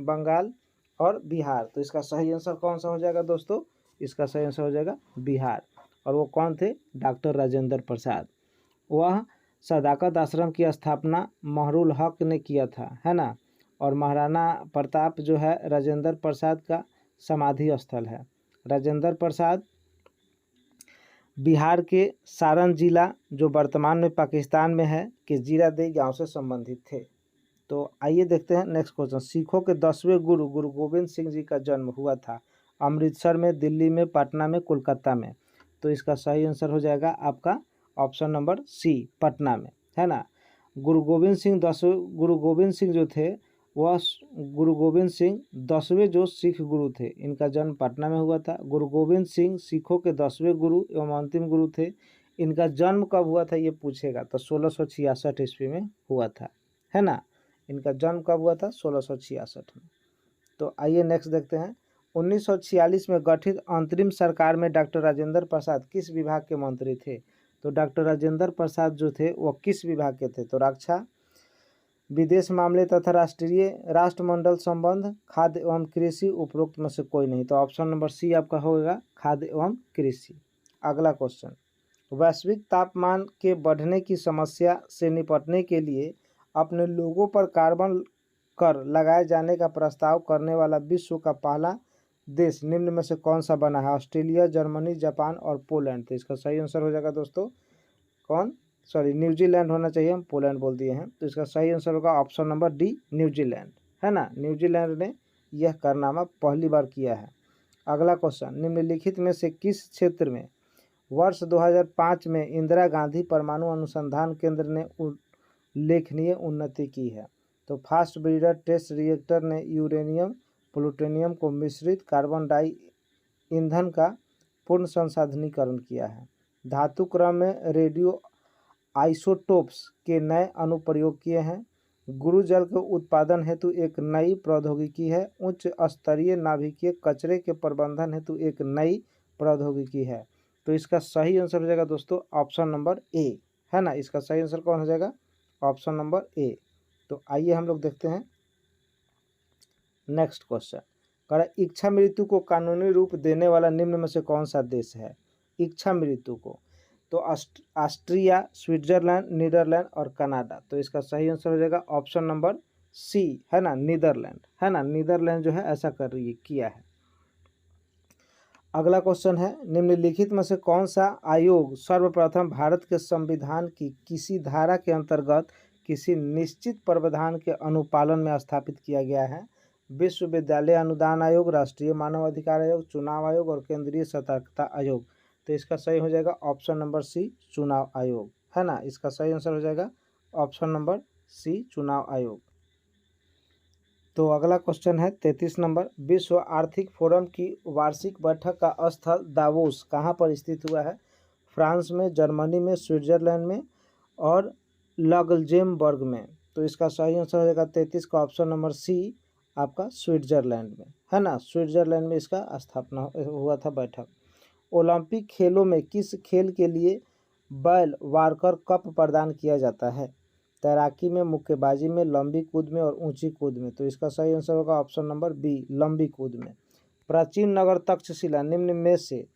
बंगाल और बिहार। तो इसका सही आंसर कौन सा हो जाएगा दोस्तों? इसका सही आंसर हो जाएगा बिहार। और वो कौन थे? डॉक्टर राजेंद्र प्रसाद। वह सदाकत आश्रम की स्थापना महरुल हक ने किया था, है ना। और महाराणा प्रताप जो है राजेंद्र प्रसाद का समाधि स्थल है। राजेंद्र प्रसाद बिहार के सारण जिला जो वर्तमान में पाकिस्तान में है के जीरादेई गांव से संबंधित थे। तो आइए देखते हैं नेक्स्ट क्वेश्चन। सिखों के 10वें गुरु गुरु गोविंद सिंह जी का जन्म हुआ था अमृतसर में, दिल्ली में, पटना में, कोलकाता में। तो इसका सही आंसर हो जाएगा आपका ऑप्शन नंबर सी पटना में, है ना। गुरु गोविंद सिंह जो थे वह गुरु गोविंद सिंह 10वें जो सिख गुरु थे, इनका जन्म पटना में हुआ था। गुरु गोविंद सिंह सिखों के 10वें गुरु एवं अंतिम गुरु थे। इनका जन्म कब हुआ था ये पूछेगा तो 1666 ईस्वी में हुआ था, है ना। इनका जन्म कब हुआ था? 1666 में। तो आइए नेक्स्ट देखते हैं। 1946 में गठित अंतरिम सरकार में डॉक्टर राजेंद्र प्रसाद किस विभाग के मंत्री थे? तो डॉक्टर राजेंद्र प्रसाद जो थे वो किस विभाग के थे? तो रक्षा, विदेश मामले तथा राष्ट्रमंडल संबंध, खाद्य एवं कृषि, उपरोक्त में से कोई नहीं। तो ऑप्शन नंबर सी आपका होगा खाद्य एवं कृषि। अगला क्वेश्चन। वैश्विक तापमान के बढ़ने की समस्या से निपटने के लिए अपने लोगों पर कार्बन कर लगाए जाने का प्रस्ताव करने वाला विश्व का पहला देश निम्न में से कौन सा बना है? ऑस्ट्रेलिया, जर्मनी, जापान और पोलैंड। तो इसका सही आंसर हो जाएगा दोस्तों न्यूजीलैंड होना चाहिए, हम पोलैंड बोल दिए हैं। तो इसका सही आंसर होगा ऑप्शन नंबर डी न्यूजीलैंड, है ना। न्यूजीलैंड ने यह कारनामा पहली बार किया है। अगला क्वेश्चन। निम्नलिखित में से किस क्षेत्र में वर्ष 2005 में इंदिरा गांधी परमाणु अनुसंधान केंद्र ने उल्लेखनीय उन्नति की है? तो फास्ट ब्रीडर टेस्ट रिएक्टर ने यूरेनियम प्लूटोनियम को मिश्रित कार्बन डाई ईंधन का पूर्ण संसाधनीकरण किया है। धातु क्रम में रेडियो आइसोटोप्स के नए अनुप्रयोग किए हैं। गुरु जल के उत्पादन हेतु एक नई प्रौद्योगिकी है। उच्च स्तरीय नाभिकीय कचरे के प्रबंधन हेतु एक नई प्रौद्योगिकी है। तो इसका सही आंसर हो जाएगा दोस्तों ऑप्शन नंबर ए, है ना। इसका सही आंसर कौन हो जाएगा? ऑप्शन नंबर ए। तो आइए हम लोग देखते हैं नेक्स्ट क्वेश्चन। कह रहा है इच्छा मृत्यु को कानूनी रूप देने वाला निम्न में से कौन सा देश है? इच्छा मृत्यु को तो ऑस्ट्रिया, स्विट्जरलैंड, नीदरलैंड और कनाडा। तो इसका सही आंसर हो जाएगा ऑप्शन नंबर सी, है ना, नीदरलैंड, है ना। नीदरलैंड जो है ऐसा किया है। अगला क्वेश्चन है निम्नलिखित में से कौन सा आयोग सर्वप्रथम भारत के संविधान की किसी धारा के अंतर्गत किसी निश्चित प्रावधान के अनुपालन में स्थापित किया गया है? विश्वविद्यालय अनुदान आयोग, राष्ट्रीय मानव अधिकार आयोग, चुनाव आयोग और केंद्रीय सतर्कता आयोग। तो इसका सही हो जाएगा ऑप्शन नंबर सी चुनाव आयोग, है ना। इसका सही आंसर हो जाएगा ऑप्शन नंबर सी चुनाव आयोग। तो अगला क्वेश्चन है 33 नंबर। विश्व आर्थिक फोरम की वार्षिक बैठक का स्थल दावोस कहाँ पर स्थित हुआ है? फ्रांस में, जर्मनी में, स्विट्जरलैंड में और लग्जमबर्ग में। तो इसका सही आंसर हो जाएगा 33 का ऑप्शन नंबर सी आपका स्विट्जरलैंड में, है ना। स्विट्जरलैंड में इसका स्थापना हुआ था बैठक। ओलंपिक खेलों में किस खेल के लिए बैल वार्कर कप प्रदान किया जाता है? तैराकी में, मुक्केबाजी में, लंबी कूद में और ऊंची कूद में। तो इसका सही आंसर होगा ऑप्शन नंबर बी लंबी कूद में। प्राचीन नगर तक्षशिला निम्न में से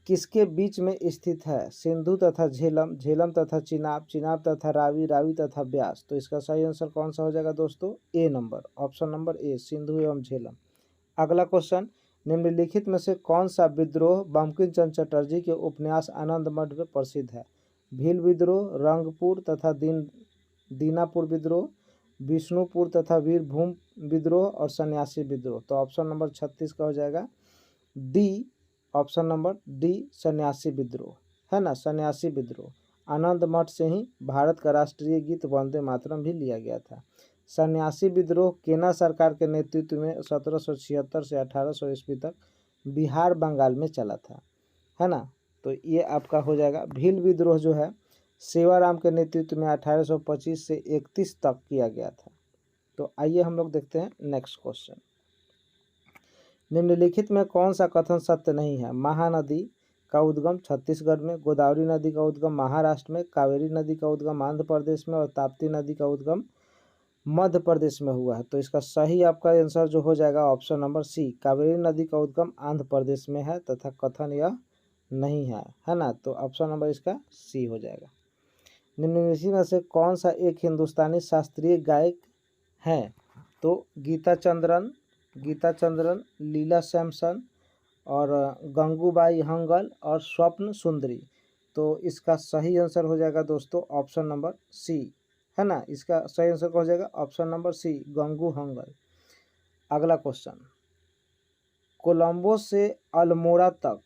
किसके बीच में स्थित है? सिंधु तथा झेलम, झेलम तथा चिनाब, चिनाब तथा रावी, रावी तथा ब्यास। तो इसका सही आंसर कौन सा हो जाएगा दोस्तों? A number, option number A, Sindhu एवं झेलम। अगला क्वेश्चन, निम्नलिखित में से कौन सा विद्रोह बंकिम चंद्र चटर्जी के उपन्यास आनंद मठ में प्रसिद्ध है? भील विद्रोह, रंगपुर तथा दीनापुर विद्रोह, विष्णुपुर तथा वीरभूम विद्रोह और सन्यासी विद्रोह। तो ऑप्शन नंबर 36 का हो जाएगा डी, ऑप्शन नंबर डी, सन्यासी विद्रोह, है ना, सन्यासी विद्रोह। आनंद मठ से ही भारत का राष्ट्रीय गीत वंदे मातरम भी लिया गया था। सन्यासी विद्रोह केना सरकार के नेतृत्व में 1776 से 1800 ईस्वी तक बिहार बंगाल में चला था, है ना। तो ये आपका हो जाएगा। भील विद्रोह जो है सेवाराम के नेतृत्व में 1825 से 31 तक किया गया था। तो आइए हम लोग देखते हैं नेक्स्ट क्वेश्चन। निम्नलिखित में कौन सा कथन सत्य नहीं है? महानदी का उद्गम छत्तीसगढ़ में, गोदावरी नदी का उद्गम महाराष्ट्र में, कावेरी नदी का उद्गम आंध्र प्रदेश में और ताप्ती नदी का उद्गम मध्य प्रदेश में हुआ है। तो इसका सही आपका आंसर जो हो जाएगा ऑप्शन नंबर सी, कावेरी नदी का उद्गम आंध्र प्रदेश में है तथा कथन यह नहीं है ना। तो ऑप्शन नंबर इसका सी हो जाएगा। निम्नलिखित में से कौन सा एक हिंदुस्तानी शास्त्रीय गायक है? तो गीता चंद्रन, लीला सैमसन और गंगूबाई हंगल और स्वप्न सुंदरी। तो इसका सही आंसर हो जाएगा दोस्तों ऑप्शन नंबर सी, है ना। इसका सही आंसर हो जाएगा option number C, Gangu Hangal. अगला क्वेश्चन, कोलंबो से अल्मोड़ा तक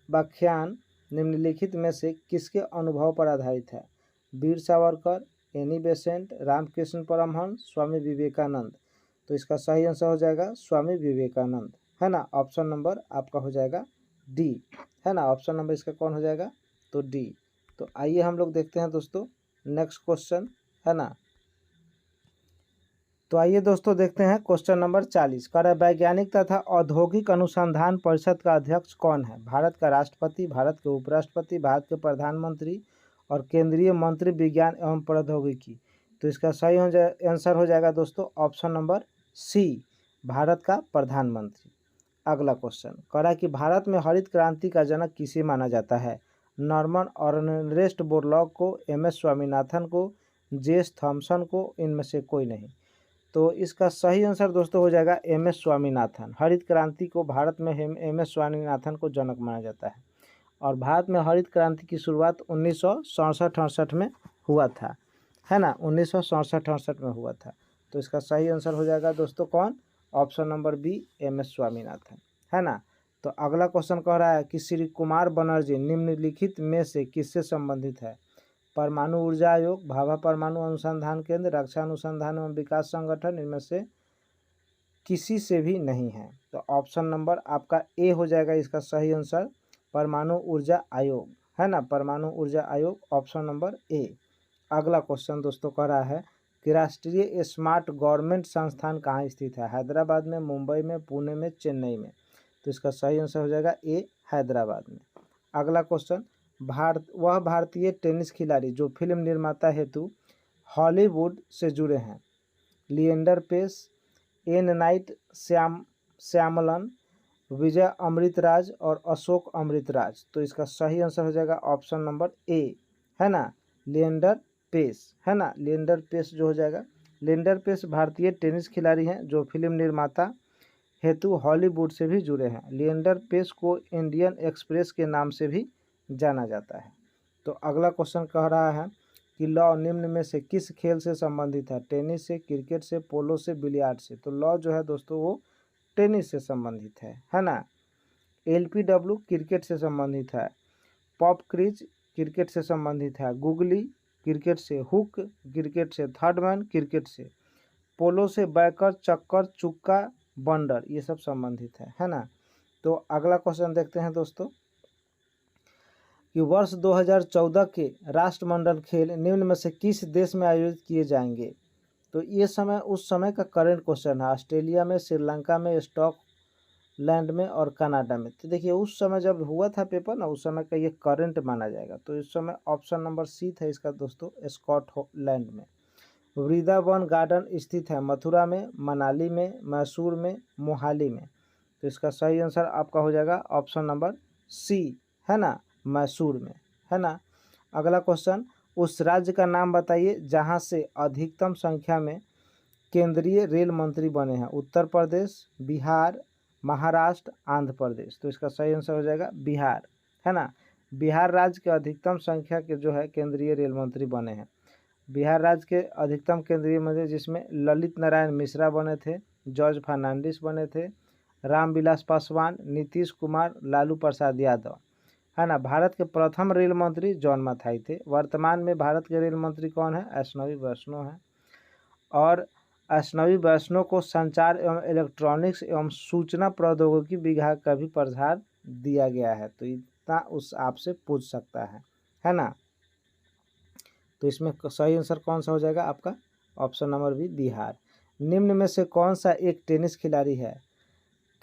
व्याख्यान निम्नलिखित में से किसके अनुभव पर आधारित है? Veer Savarkar, Annie Besant, Ramakrishna Paramhans, Swami Vivekananda. तो इसका सही आंसर हो जाएगा स्वामी विवेकानंद, है ना। ऑप्शन नंबर आपका हो जाएगा डी, है ना। ऑप्शन नंबर इसका कौन हो जाएगा? तो डी। तो आइए हम लोग देखते हैं दोस्तों नेक्स्ट क्वेश्चन, है ना। तो आइए दोस्तों देखते हैं क्वेश्चन नंबर 40। कह रहा है वैज्ञानिक तथा औद्योगिक अनुसंधान परिषद का अध्यक्ष कौन है? भारत का राष्ट्रपति, भारत के उपराष्ट्रपति, भारत के प्रधानमंत्री और केंद्रीय मंत्री विज्ञान एवं प्रौद्योगिकी। तो इसका सही आंसर हो जाएगा दोस्तों ऑप्शन नंबर सी, भारत का प्रधानमंत्री। अगला क्वेश्चन कह रहा है कि भारत में हरित क्रांति का जनक किसे माना जाता है? नॉर्मन अर्नेस्ट बोरलॉग को, एम.एस. स्वामीनाथन को, जे.एस. थॉमसन को, इनमें से कोई नहीं। तो इसका सही आंसर दोस्तों हो जाएगा एम.एस. स्वामीनाथन। हरित क्रांति को भारत में एम.एस. स्वामीनाथन को जनक माना जाता है और भारत में हरित क्रांति की शुरुआत 1967-68 में हुआ था, है ना। 1967-68 में हुआ था। तो इसका सही आंसर हो जाएगा दोस्तों कौन? Option number B, MS. Swaminathan, है ना। तो अगला क्वेश्चन कह रहा है कि श्री कुमार बनर्जी निम्नलिखित में से किससे संबंधित है? परमाणु ऊर्जा आयोग, भाभा परमाणु अनुसंधान केंद्र, रक्षा अनुसंधान एवं विकास संगठन, इनमें से किसी से भी नहीं है। तो ऑप्शन नंबर आपका ए हो जाएगा इसका सही आंसर, परमाणु ऊर्जा आयोग, है ना। परमाणु ऊर्जा आयोग, ऑप्शन नंबर ए। अगला क्वेश्चन दोस्तों कह रहा है कि राष्ट्रीय स्मार्ट गवर्नमेंट संस्थान कहाँ स्थित है? हैदराबाद में, मुंबई में, पुणे में, चेन्नई में। तो इसका सही आंसर हो जाएगा ए, हैदराबाद में। अगला क्वेश्चन, वह भारतीय टेनिस खिलाड़ी जो फिल्म निर्माता हेतु हॉलीवुड से जुड़े हैं? Leander pace, N night Shyamalan, Vijay Amritraj और अशोक अमृतराज। तो इसका सही आंसर हो जाएगा ऑप्शन नंबर ए, है ना, लिएंडर पेस, है ना। लिएंडर पेस जो हो जाएगा, लिएंडर पेस भारतीय टेनिस खिलाड़ी हैं जो फिल्म निर्माता हेतु हॉलीवुड से भी जुड़े हैं। लिएंडर पेस को इंडियन एक्सप्रेस के नाम से भी जाना जाता है। तो अगला क्वेश्चन कह रहा है कि लॉ निम्न में से किस खेल से संबंधित है? टेनिस से, क्रिकेट से, पोलो से, बिलियार्ड से। तो लॉ जो है दोस्तों वो टेनिस से संबंधित है ना। एलपीडब्ल्यू क्रिकेट से संबंधित है, पॉप क्रीज क्रिकेट से संबंधित है, गुगली क्रिकेट से, हुक क्रिकेट से, थर्ड मैन क्रिकेट से, पोलो से बैकर, चक्कर, चुक्का, बंडर, ये सब संबंधित है ना। तो अगला क्वेश्चन देखते हैं दोस्तों कि वर्ष 2014 के राष्ट्रमंडल खेल निम्न में से किस देश में आयोजित किए जाएंगे? तो ये समय उस समय का करंट क्वेश्चन है। ऑस्ट्रेलिया में, श्रीलंका में, स्कॉटलैंड में और कनाडा में। तो देखिए उस समय जब हुआ था पेपर ना, उस समय का ये करंट माना जाएगा। तो इस समय ऑप्शन नंबर सी था इसका दोस्तों, स्कॉटलैंड में। वृंदावन गार्डन स्थित है मथुरा में, मनाली में, मैसूर में, मोहाली में। तो इसका सही आंसर आपका हो जाएगा ऑप्शन नंबर सी, है ना, मैसूर में, है ना। अगला क्वेश्चन, उस राज्य का नाम बताइए जहां से अधिकतम संख्या में केंद्रीय रेल मंत्री बने हैं। उत्तर प्रदेश, बिहार, महाराष्ट्र, आंध्र प्रदेश। तो इसका सही आंसर हो जाएगा बिहार, है ना। बिहार राज्य के अधिकतम संख्या के जो है केंद्रीय रेल मंत्री बने हैं। बिहार राज्य के अधिकतम केंद्रीय मंत्री जिसमें ललित नारायण मिश्रा बने थे, जॉर्ज फर्नांडिस बने थे, रामविलास पासवान, नीतीश कुमार, लालू प्रसाद यादव, है ना। भारत के प्रथम रेल मंत्री जॉन मथाई थे। वर्तमान में भारत के रेल मंत्री कौन है? अश्विनी वैष्णव है। और अश्विनी वैष्णव को संचार एवं इलेक्ट्रॉनिक्स एवं सूचना प्रौद्योगिकी विभाग का भी प्रभार दिया गया है। तो इतना उस आपसे पूछ सकता है ना। तो इसमें सही आंसर कौन सा हो जाएगा आपका? Option number B, Bihar. निम्न में से कौन सा एक टेनिस खिलाड़ी है?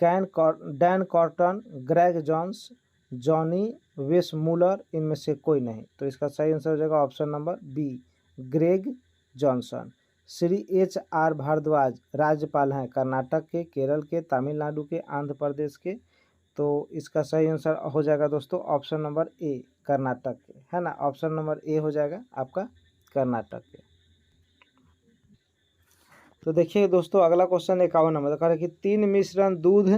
Dan Corton, Greg Johns, Johnny Weissmuller, इनमें से कोई नहीं। तो इसका सही आंसर हो जाएगा option number B, Greg Johnson. Shri HR Bhardwaj राज्यपाल हैं कर्नाटक के, केरल के, तमिलनाडु के, आंध्र प्रदेश के। तो इसका सही आंसर हो जाएगा दोस्तों ऑप्शन नंबर ए, कर्नाटक के, है ना। ऑप्शन नंबर ए हो जाएगा आपका कर्नाटक के। तो देखिए दोस्तों अगला क्वेश्चन 51 नंबर का है कि 3 मिश्रण दूध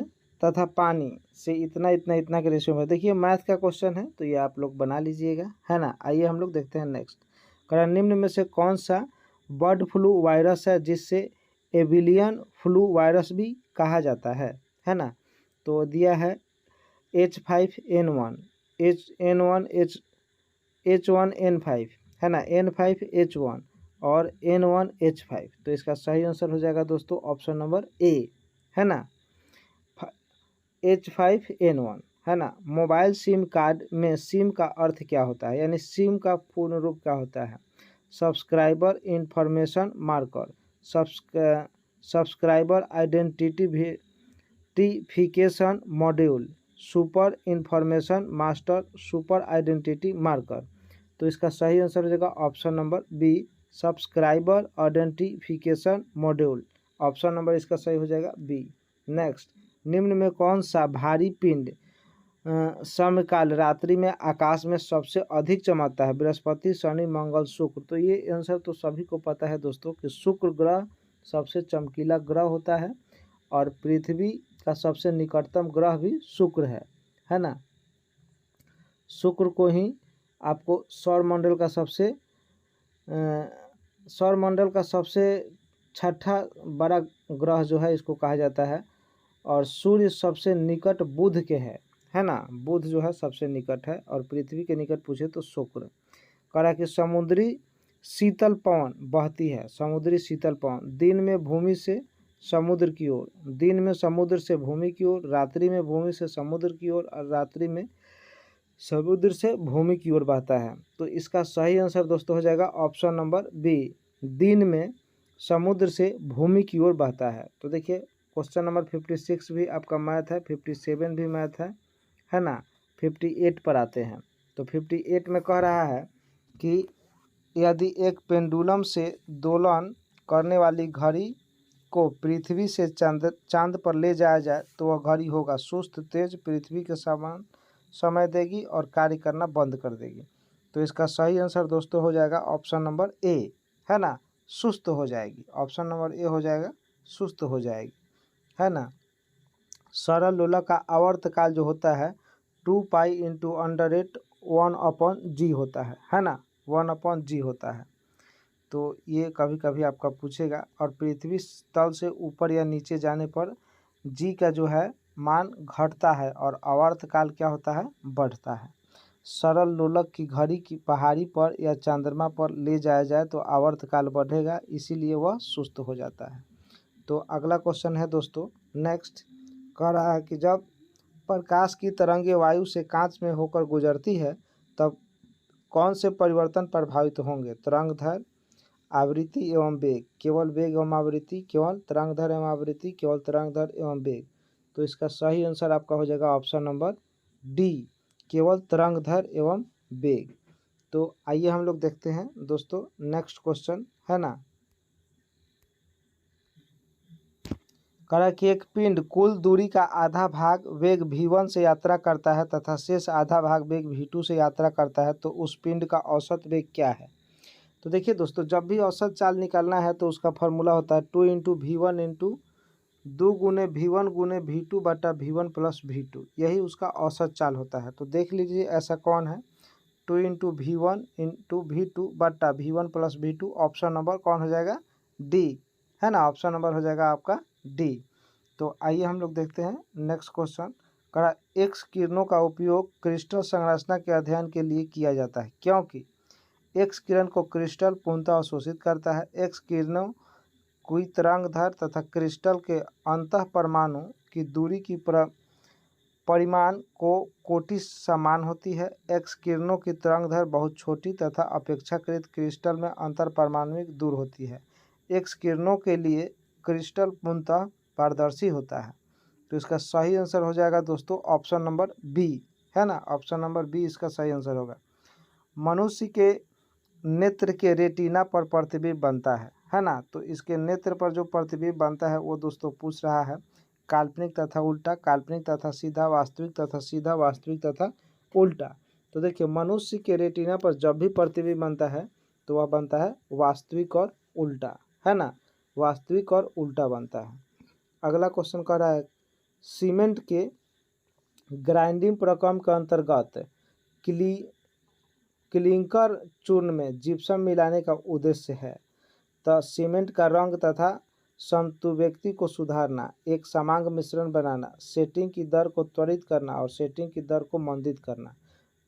तथा पानी से इतना इतना इतना के रेशियो में। देखिए मैथ का क्वेश्चन है तो ये आप लोग बना लीजिएगा, है ना। आइए हम लोग देखते हैं नेक्स्ट। कारण निम्न में से कौन सा बर्ड फ्लू वायरस है जिससे एविलियन फ्लू वायरस भी कहा जाता है ना। तो दिया है H5N1, H1N5, है ना, N5H1 और N1H5। तो इसका सही आंसर हो जाएगा दोस्तों ऑप्शन नंबर ए, है ना, H5N1, है ना। मोबाइल सिम कार्ड में सिम का अर्थ क्या होता है, यानी सिम का पूर्ण रूप क्या होता है? Subscriber information marker, subscriber identification module, super information master, super identity marker. तो इसका सही आंसर हो जाएगा option number B, subscriber identification module. Option number इसका सही हो जाएगा बी। नेक्स्ट, निम्न में कौन सा भारी पिंड समकाल रात्रि में आकाश में सबसे अधिक चमकता है? बृहस्पति, शनि, मंगल, शुक्र। तो ये आंसर तो सभी को पता है दोस्तों कि शुक्र ग्रह सबसे चमकीला ग्रह होता है और पृथ्वी का सबसे निकटतम ग्रह भी शुक्र है ना। शुक्र को ही आपको सौरमंडल का सबसे छठा बड़ा ग्रह जो है इसको कहा जाता है। और सूर्य सबसे निकट बुध के है ना। बुध जो है सबसे निकट है और पृथ्वी के निकट पूछे तो शुक्र। कह रहा है कि समुद्री शीतल पवन बहती है। समुद्री शीतल पवन दिन में भूमि से समुद्र की ओर, दिन में समुद्र से भूमि की ओर, रात्रि में भूमि से समुद्र की ओर और रात्रि में समुद्र से भूमि की ओर बहता है। तो इसका सही आंसर दोस्तों हो जाएगा ऑप्शन नंबर बी, दिन में समुद्र से भूमि की ओर बहता है। तो देखिए क्वेश्चन नंबर 56 भी आपका मैथ है, 57 भी मैथ है ना। 58 पर आते हैं। तो 58 में कह रहा है कि यदि एक पेंडुलम से दोलन करने वाली घड़ी को पृथ्वी से चांद पर ले जाया जाए तो वह घड़ी होगा सुस्त, तेज, पृथ्वी के समान समय देगी और कार्य करना बंद कर देगी। तो इसका सही आंसर दोस्तों हो जाएगा ऑप्शन नंबर ए, है ना, सुस्त हो जाएगी। ऑप्शन नंबर ए हो जाएगा सुस्त हो जाएगी, है ना। सरल लोलक का आवर्तकाल जो होता है 2π × √1/g होता है ना, 1/g होता है। तो ये कभी कभी आपका पूछेगा। और पृथ्वी तल से ऊपर या नीचे जाने पर जी का जो है मान घटता है और आवर्तकाल क्या होता है, बढ़ता है। सरल लोलक की घड़ी की पहाड़ी पर या चंद्रमा पर ले जाया जाए तो आवर्तकाल बढ़ेगा, इसीलिए वह सुस्त हो जाता है। तो अगला क्वेश्चन है दोस्तों नेक्स्ट, कह रहा है कि जब प्रकाश की तरंगें वायु से कांच में होकर गुजरती है तब कौन से परिवर्तन प्रभावित होंगे? तरंगदैर्घ्य, आवृत्ति एवं वेग, केवल वेग एवं आवृत्ति, केवल तरंगदैर्घ्य एवं आवृत्ति, केवल तरंगदैर्घ्य एवं वेग। तो इसका सही आंसर आपका हो जाएगा ऑप्शन नंबर डी, केवल तरंगदैर्घ्य एवं वेग। तो आइए हम लोग देखते हैं दोस्तों नेक्स्ट क्वेश्चन, है ना। कह रहा है कि एक पिंड कुल दूरी का आधा भाग वेग v1 से यात्रा करता है तथा शेष आधा भाग वेग v2 से यात्रा करता है, तो उस पिंड का औसत वेग क्या है। तो देखिए दोस्तों, जब भी औसत चाल निकालना है तो उसका फॉर्मूला होता है 2 इंटू V1 इंटू 2 गुने V1 गुने V2 बटा V1 प्लस V2, यही उसका औसत चाल होता है। तो देख लीजिए ऐसा कौन है, 2 इंटू V1 इंटू V2 बटा V1 plus V2, option number कौन हो जाएगा, डी, है ना। ऑप्शन नंबर हो जाएगा आपका डी। तो आइए हम लोग देखते हैं नेक्स्ट क्वेश्चन। कहा एक्स किरणों का उपयोग क्रिस्टल संरचना के अध्ययन के लिए किया जाता है, क्योंकि एक्स किरण को क्रिस्टल पूर्णतः अवशोषित करता है। एक्स किरणों कोई तरंगधर तथा क्रिस्टल के अंतः परमाणु की दूरी की परिमाण को कोटि समान होती है। एक्स किरणों की तरंगधर बहुत छोटी तथा अपेक्षाकृत क्रिस्टल में अंतर परमाणुविक दूर होती है। एक्स किरणों के लिए क्रिस्टल पूर्णतः पारदर्शी होता है। तो इसका सही आंसर हो जाएगा दोस्तों ऑप्शन नंबर बी, है ना। ऑप्शन नंबर बी इसका सही आंसर होगा। मनुष्य के नेत्र के रेटिना पर प्रतिबिंब बनता है ना। तो इसके नेत्र पर जो प्रतिबिंब बनता है वो दोस्तों पूछ रहा है काल्पनिक तथा उल्टा, काल्पनिक तथा सीधा, वास्तविक तथा सीधा, वास्तविक तथा उल्टा। तो देखिए मनुष्य के रेटिना पर जब भी प्रतिबिंब बनता है तो वह बनता है वास्तविक और उल्टा, है ना, वास्तविक और उल्टा बनता है। अगला क्वेश्चन कह रहा है सीमेंट के ग्राइंडिंग प्रक्रम के अंतर्गत क्लिंकर चूर्ण में जिप्सम मिलाने का उद्देश्य है। तो सीमेंट का रंग तथा समतुल्यता को सुधारना, एक समांग मिश्रण बनाना, सेटिंग की दर को त्वरित करना और सेटिंग की दर को मंदित करना।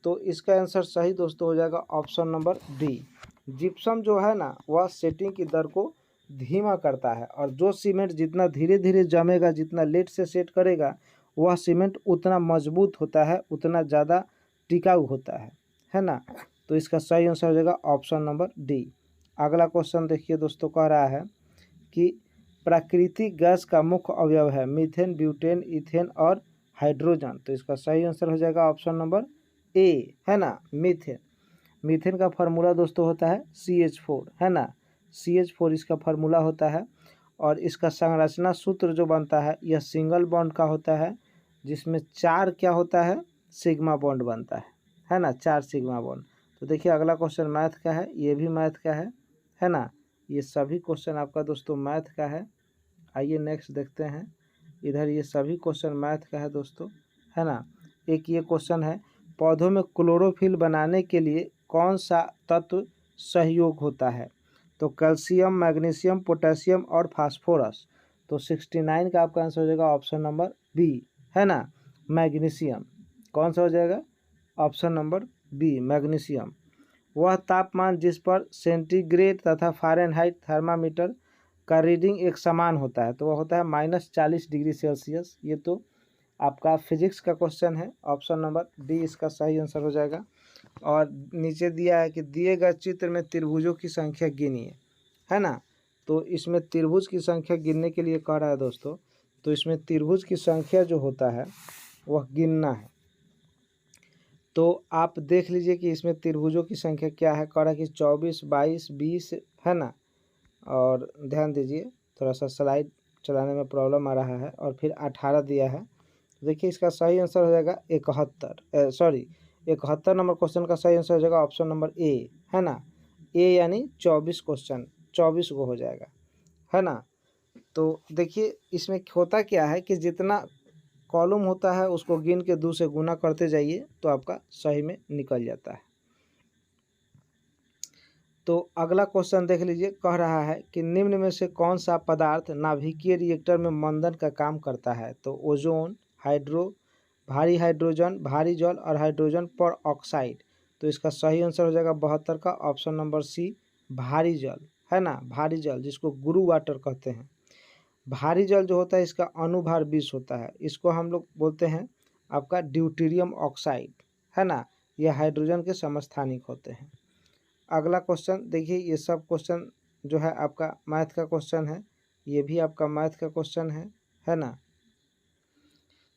तो इसका आंसर सही दोस्तों हो जाएगा ऑप्शन नंबर डी। जिप्सम जो है ना वह सेटिंग की दर को धीमा करता है, और जो सीमेंट जितना धीरे धीरे जमेगा, जितना लेट से सेट करेगा, वह सीमेंट उतना मजबूत होता है, उतना ज़्यादा टिकाऊ होता है ना। तो इसका सही आंसर हो जाएगा ऑप्शन नंबर डी। अगला क्वेश्चन देखिए दोस्तों, कह रहा है कि प्राकृतिक गैस का मुख्य अवयव है मीथेन, ब्यूटेन, इथेन और हाइड्रोजन। तो इसका सही आंसर हो जाएगा ऑप्शन नंबर ए, है ना, मीथेन। मीथेन का फार्मूला दोस्तों होता है CH4, है ना, CH4 इसका फार्मूला होता है। और इसका संरचना सूत्र जो बनता है यह सिंगल बॉन्ड का होता है, जिसमें 4 क्या होता है, सिग्मा बॉन्ड बनता है ना, 4 सिग्मा बॉन्ड। तो देखिए अगला क्वेश्चन मैथ का है, ये भी मैथ का है ना। ये सभी क्वेश्चन आपका दोस्तों मैथ का है। आइए नेक्स्ट देखते हैं। इधर ये सभी क्वेश्चन मैथ का है दोस्तों, है ना। एक ये क्वेश्चन है पौधों में क्लोरोफिल बनाने के लिए कौन सा तत्व सहयोग होता है। तो कैल्शियम, मैग्नीशियम, पोटेशियम और फास्फोरस। तो 69 का आपका आंसर हो जाएगा ऑप्शन नंबर बी, है ना, मैग्नीशियम। कौन सा हो जाएगा, ऑप्शन नंबर बी, मैग्नीशियम। वह तापमान जिस पर सेंटीग्रेड तथा फ़ारेनहाइट थर्मामीटर का रीडिंग एक समान होता है, तो वह होता है -40 डिग्री सेल्सियस। ये तो आपका फिजिक्स का क्वेश्चन है, ऑप्शन नंबर डी इसका सही आंसर हो जाएगा। और नीचे दिया है कि दिए गए चित्र में त्रिभुजों की संख्या गिनिए, है ना। तो इसमें त्रिभुज की संख्या गिनने के लिए कह रहा है दोस्तों, तो इसमें त्रिभुज की संख्या जो होता है वह गिनना है। तो आप देख लीजिए कि इसमें त्रिभुजों की संख्या क्या है। कह रहा है कि 24, 22, 20, है ना। और ध्यान दीजिए, थोड़ा सा स्लाइड चलाने में प्रॉब्लम आ रहा है। और फिर 18 दिया है। देखिए इसका सही आंसर हो जाएगा 71 नंबर क्वेश्चन का सही आंसर हो जाएगा ऑप्शन नंबर ए, है ना। ए यानी 24 क्वेश्चन, 24 को हो जाएगा, है ना। तो देखिए इसमें होता क्या है कि जितना कॉलम होता है उसको गिन के 2 से गुना करते जाइए तो आपका सही में निकल जाता है। तो अगला क्वेश्चन देख लीजिए, कह रहा है कि निम्न में से कौन सा पदार्थ नाभिकीय रिएक्टर में मंदन का काम करता है। तो ओजोन, भारी हाइड्रोजन, भारी जल और हाइड्रोजन पर ऑक्साइड। तो इसका सही आंसर हो जाएगा 72 का ऑप्शन नंबर सी, भारी जल, है ना, भारी जल जिसको गुरु वाटर कहते हैं। भारी जल जो होता है इसका अणुभार 20 होता है, इसको हम लोग बोलते हैं आपका ड्यूटेरियम ऑक्साइड, है ना। यह हाइड्रोजन के समस्थानिक होते हैं। अगला क्वेश्चन देखिए, ये सब क्वेश्चन जो है आपका मैथ का क्वेश्चन है, ये भी आपका मैथ का क्वेश्चन है ना।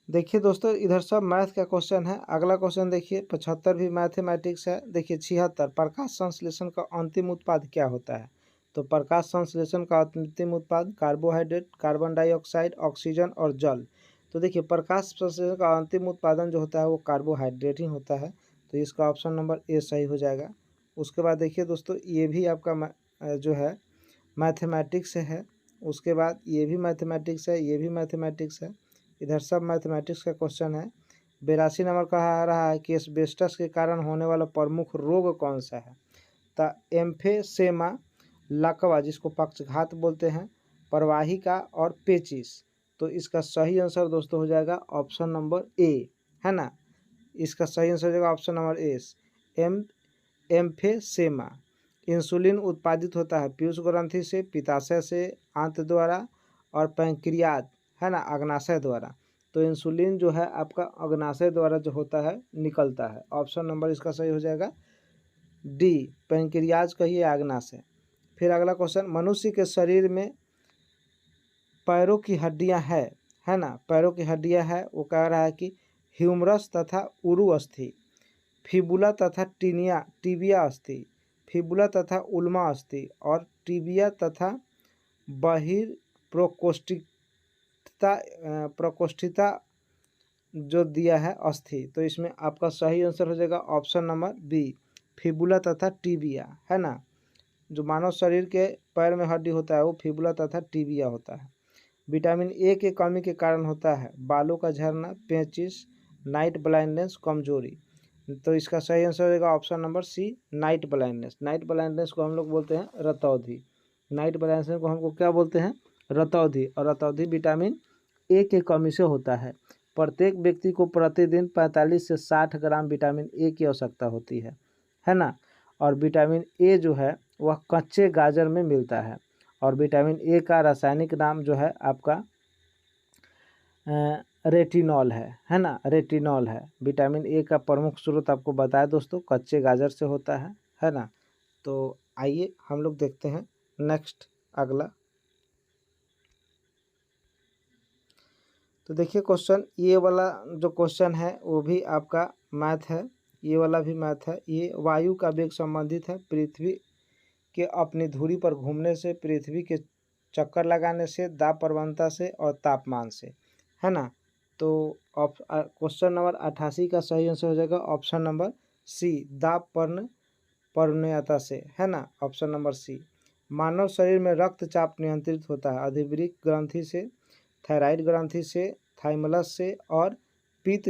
देखिए दोस्तों इधर सब मैथ का क्वेश्चन है। अगला क्वेश्चन देखिए 75 भी मैथमेटिक्स है। देखिए 76 प्रकाश संश्लेषण का अंतिम उत्पाद क्या होता है। तो प्रकाश संश्लेषण का अंतिम उत्पाद कार्बोहाइड्रेट, कार्बन डाइऑक्साइड, ऑक्सीजन और जल। तो देखिए प्रकाश संश्लेषण का अंतिम उत्पादन जो होता है वो कार्बोहाइड्रेट ही होता है, तो इसका ऑप्शन नंबर ए सही हो जाएगा। उसके बाद देखिए दोस्तों ये भी आपका जो है मैथमेटिक्स से है, उसके बाद ये भी मैथमेटिक्स है, ये भी मैथमेटिक्स है, इधर सब मैथमेटिक्स का क्वेश्चन है। 82 नंबर कहा आ रहा है कि एस्बेस्टस के कारण होने वाला प्रमुख रोग कौन सा है। तो एम्फेसेमा, लकवा जिसको पक्षघात बोलते हैं, प्रवाहिका और पेचिस। तो इसका सही आंसर दोस्तों हो जाएगा ऑप्शन नंबर ए, है ना। इसका सही आंसर हो जाएगा ऑप्शन नंबर ए, एम्फेसेमा। इंसुलिन उत्पादित होता है पीयूष ग्रंथि से, पित्ताशय से, आंत द्वारा और पैंक्रियाज, है ना, अग्नाशय द्वारा। तो इंसुलिन जो है आपका अग्नाशय द्वारा जो होता है निकलता है। ऑप्शन नंबर इसका सही हो जाएगा डी, पैंक्रियाज कहिए अग्नाशय। फिर अगला क्वेश्चन, मनुष्य के शरीर में पैरों की हड्डियां है ना, पैरों की हड्डियां है। वो कह रहा है कि ह्यूमरस तथा उरु अस्थि, फिबुला तथा टिबिया अस्थि, फिबुला तथा उल्मा अस्थि और टिबिया तथा बहिर प्रकोष्ठिता जो दिया है अस्थि। तो इसमें आपका सही आंसर हो जाएगा ऑप्शन नंबर बी, फिबुला तथा टिबिया, है ना। जो मानव शरीर के पैर में हड्डी होता है वो फिबुला तथा टिबिया होता है। विटामिन ए के कमी के कारण होता है बालों का झड़ना, पेचिस, नाइट ब्लाइंडनेस, कमजोरी। तो इसका सही आंसर होगा option number C, night blindness. Night blindness को हम लोग बोलते हैं रतौंधी। नाइट ब्लाइंडनेस को हमको क्या बोलते हैं, रतौंधी। और रतौंधी विटामिन ए के कमी से होता है। प्रत्येक व्यक्ति को प्रतिदिन 45 से 60 ग्राम विटामिन ए की आवश्यकता होती है ना। और विटामिन ए जो है वह कच्चे गाजर में मिलता है। और विटामिन ए का रासायनिक नाम जो है आपका रेटिनॉल है ना, रेटिनॉल है। विटामिन ए का प्रमुख स्रोत आपको बताया दोस्तों कच्चे गाजर से होता है ना। तो आइए हम लोग देखते हैं नेक्स्ट अगला। तो देखिए क्वेश्चन, ये वाला जो क्वेश्चन है वो भी आपका मैथ है, ये वाला भी मैथ है। ये वायु का वेग संबंधित है पृथ्वी के अपनी धुरी पर घूमने से, पृथ्वी के चक्कर लगाने से, दाब प्रवणता से और तापमान से, है ना। तो क्वेश्चन नंबर 88 का सही आंसर हो जाएगा ऑप्शन नंबर सी, दाब प्रवणता से, है ना, ऑप्शन नंबर सी। मानव शरीर में रक्तचाप नियंत्रित होता है अधिवृक्क ग्रंथि से, थायराइड ग्रंथि से, थाइमलस से और पित्त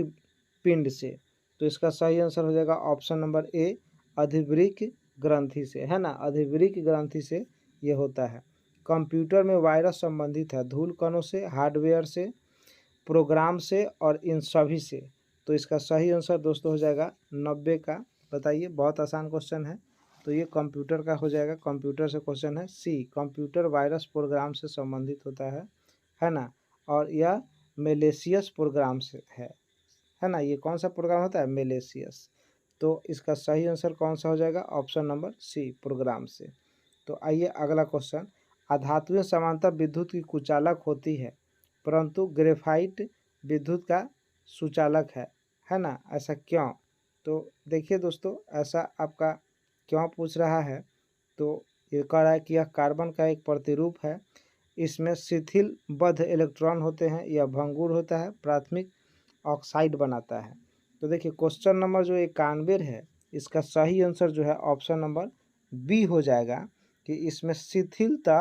पिंड से। तो इसका सही आंसर हो जाएगा ऑप्शन नंबर ए, अधिवृक्क ग्रंथि से, है ना, अधिवृक्क ग्रंथि से ये होता है। कंप्यूटर में वायरस संबंधित है धूल कणों से, हार्डवेयर से, प्रोग्राम से और इन सभी से। तो इसका सही आंसर दोस्तों हो जाएगा 90 का। बताइए, बहुत आसान क्वेश्चन है। तो ये कंप्यूटर का हो जाएगा, कंप्यूटर से क्वेश्चन है सी, कंप्यूटर वायरस प्रोग्राम से संबंधित होता है ना। और यह मेलेशियस प्रोग्राम से है ना। ये कौन सा प्रोग्राम होता है, मेलेशियस। तो इसका सही आंसर कौन सा हो जाएगा, ऑप्शन नंबर सी, प्रोग्राम से। तो आइए अगला क्वेश्चन, अधातुएं सामान्यतः विद्युत की कुचालक होती है परंतु ग्रेफाइट विद्युत का सुचालक है ना, ऐसा क्यों। तो देखिए दोस्तों, ऐसा आपका क्यों पूछ रहा है। तो ये कह रहा है कि यह कार्बन का एक प्रतिरूप है, इसमें शिथिलबद्ध इलेक्ट्रॉन होते हैं, यह भंगुर होता है, प्राथमिक ऑक्साइड बनाता है। तो देखिए क्वेश्चन नंबर जो 91 है इसका सही आंसर जो है ऑप्शन नंबर बी हो जाएगा कि इसमें शिथिलता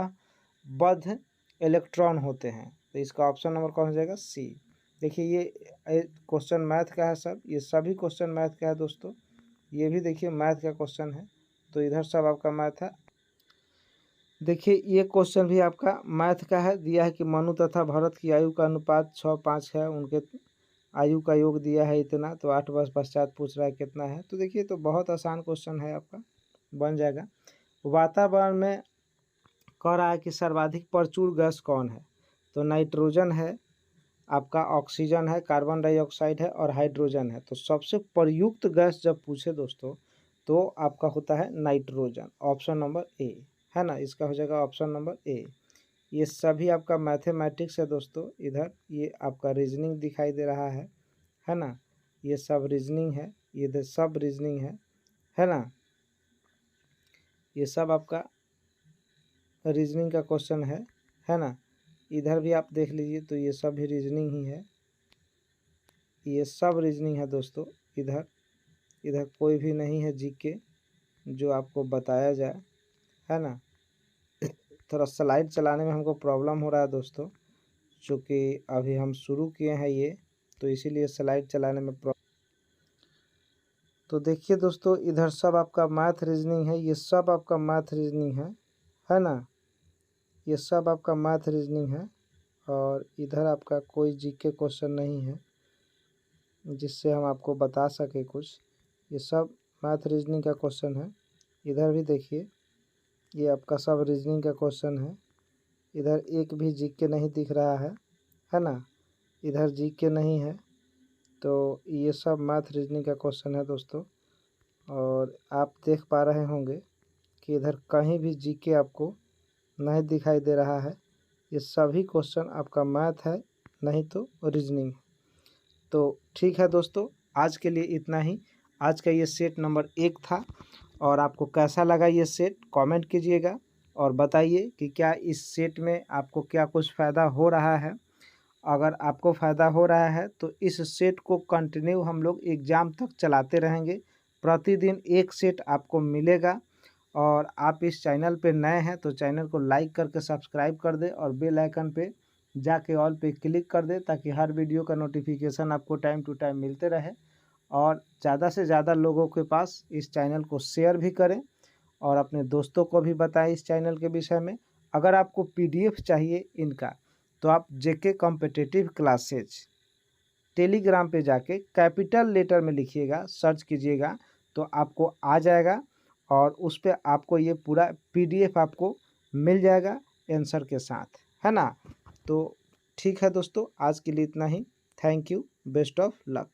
बद्ध इलेक्ट्रॉन होते हैं। तो इसका ऑप्शन नंबर कौन हो जाएगा, सी। देखिए ये क्वेश्चन मैथ का है सब, ये सभी क्वेश्चन मैथ का है दोस्तों। ये भी देखिए मैथ का क्वेश्चन है, तो इधर सब आपका मैथ है। देखिए ये क्वेश्चन भी आपका मैथ का है, दिया है कि मनु तथा भरत की आयु का अनुपात 6:5 है, उनके आयु का योग दिया है इतना। तो 8 वर्ष पश्चात पूछ रहा है कितना है। तो देखिए तो बहुत आसान क्वेश्चन है आपका, बन जाएगा। वातावरण में कह रहा है कि सर्वाधिक प्रचुर गैस कौन है। तो नाइट्रोजन है, आपका ऑक्सीजन है, कार्बन डाइऑक्साइड है और हाइड्रोजन है। तो सबसे प्रयुक्त गैस जब पूछे दोस्तों तो आपका होता है नाइट्रोजन, ऑप्शन नंबर ए, है ना। इसका हो जाएगा ऑप्शन नंबर ए। ये सभी आपका मैथमेटिक्स है दोस्तों। इधर ये आपका रीजनिंग दिखाई दे रहा है ना। ये सब रीजनिंग है, ये सब रीजनिंग है ना। ये सब आपका रीजनिंग का क्वेश्चन है ना। इधर भी आप देख लीजिए तो ये सब भी रीजनिंग ही है, ये सब रीजनिंग है दोस्तों। इधर कोई भी नहीं है जीके जो आपको बताया जाए, है ना। थोड़ा स्लाइड चलाने में हमको प्रॉब्लम हो रहा है दोस्तों, चूँकि अभी हम शुरू किए हैं ये, तो इसीलिए स्लाइड चलाने में तो देखिए दोस्तों, इधर सब आपका मैथ रीजनिंग है, ये सब आपका मैथ रीजनिंग है ना। ये सब आपका मैथ रीजनिंग है और इधर आपका कोई जीके क्वेश्चन नहीं है जिससे हम आपको बता सके कुछ। ये सब मैथ रीजनिंग का क्वेश्चन है। इधर भी देखिए, ये आपका सब रीजनिंग का क्वेश्चन है। इधर एक भी जीके नहीं दिख रहा है ना। इधर जीके नहीं है, तो ये सब मैथ रीजनिंग का क्वेश्चन है दोस्तों। और आप देख पा रहे होंगे कि इधर कहीं भी जीके आपको नहीं दिखाई दे रहा है। ये सभी क्वेश्चन आपका मैथ है, नहीं तो रीजनिंग। तो ठीक है दोस्तों, आज के लिए इतना ही। आज का ये सेट नंबर 1 था और आपको कैसा लगा ये सेट कमेंट कीजिएगा और बताइए कि क्या इस सेट में आपको क्या कुछ फ़ायदा हो रहा है। अगर आपको फ़ायदा हो रहा है तो इस सेट को कंटिन्यू हम लोग एग्ज़ाम तक चलाते रहेंगे। प्रतिदिन एक सेट आपको मिलेगा। और आप इस चैनल पे नए हैं तो चैनल को लाइक करके सब्सक्राइब कर दें और बेल आइकन पे जाके ऑल पे क्लिक कर दें, ताकि हर वीडियो का नोटिफिकेशन आपको टाइम टू टाइम मिलते रहे। और ज़्यादा से ज़्यादा लोगों के पास इस चैनल को शेयर भी करें और अपने दोस्तों को भी बताएं इस चैनल के विषय में। अगर आपको पीडीएफ चाहिए इनका, तो आप जेके कॉम्पिटिटिव क्लासेज टेलीग्राम पे जाके कैपिटल लेटर में लिखिएगा, सर्च कीजिएगा तो आपको आ जाएगा और उस पर आपको ये पूरा पीडीएफ आपको मिल जाएगा आंसर के साथ, है ना। तो ठीक है दोस्तों, आज के लिए इतना ही। Thank you, best of luck.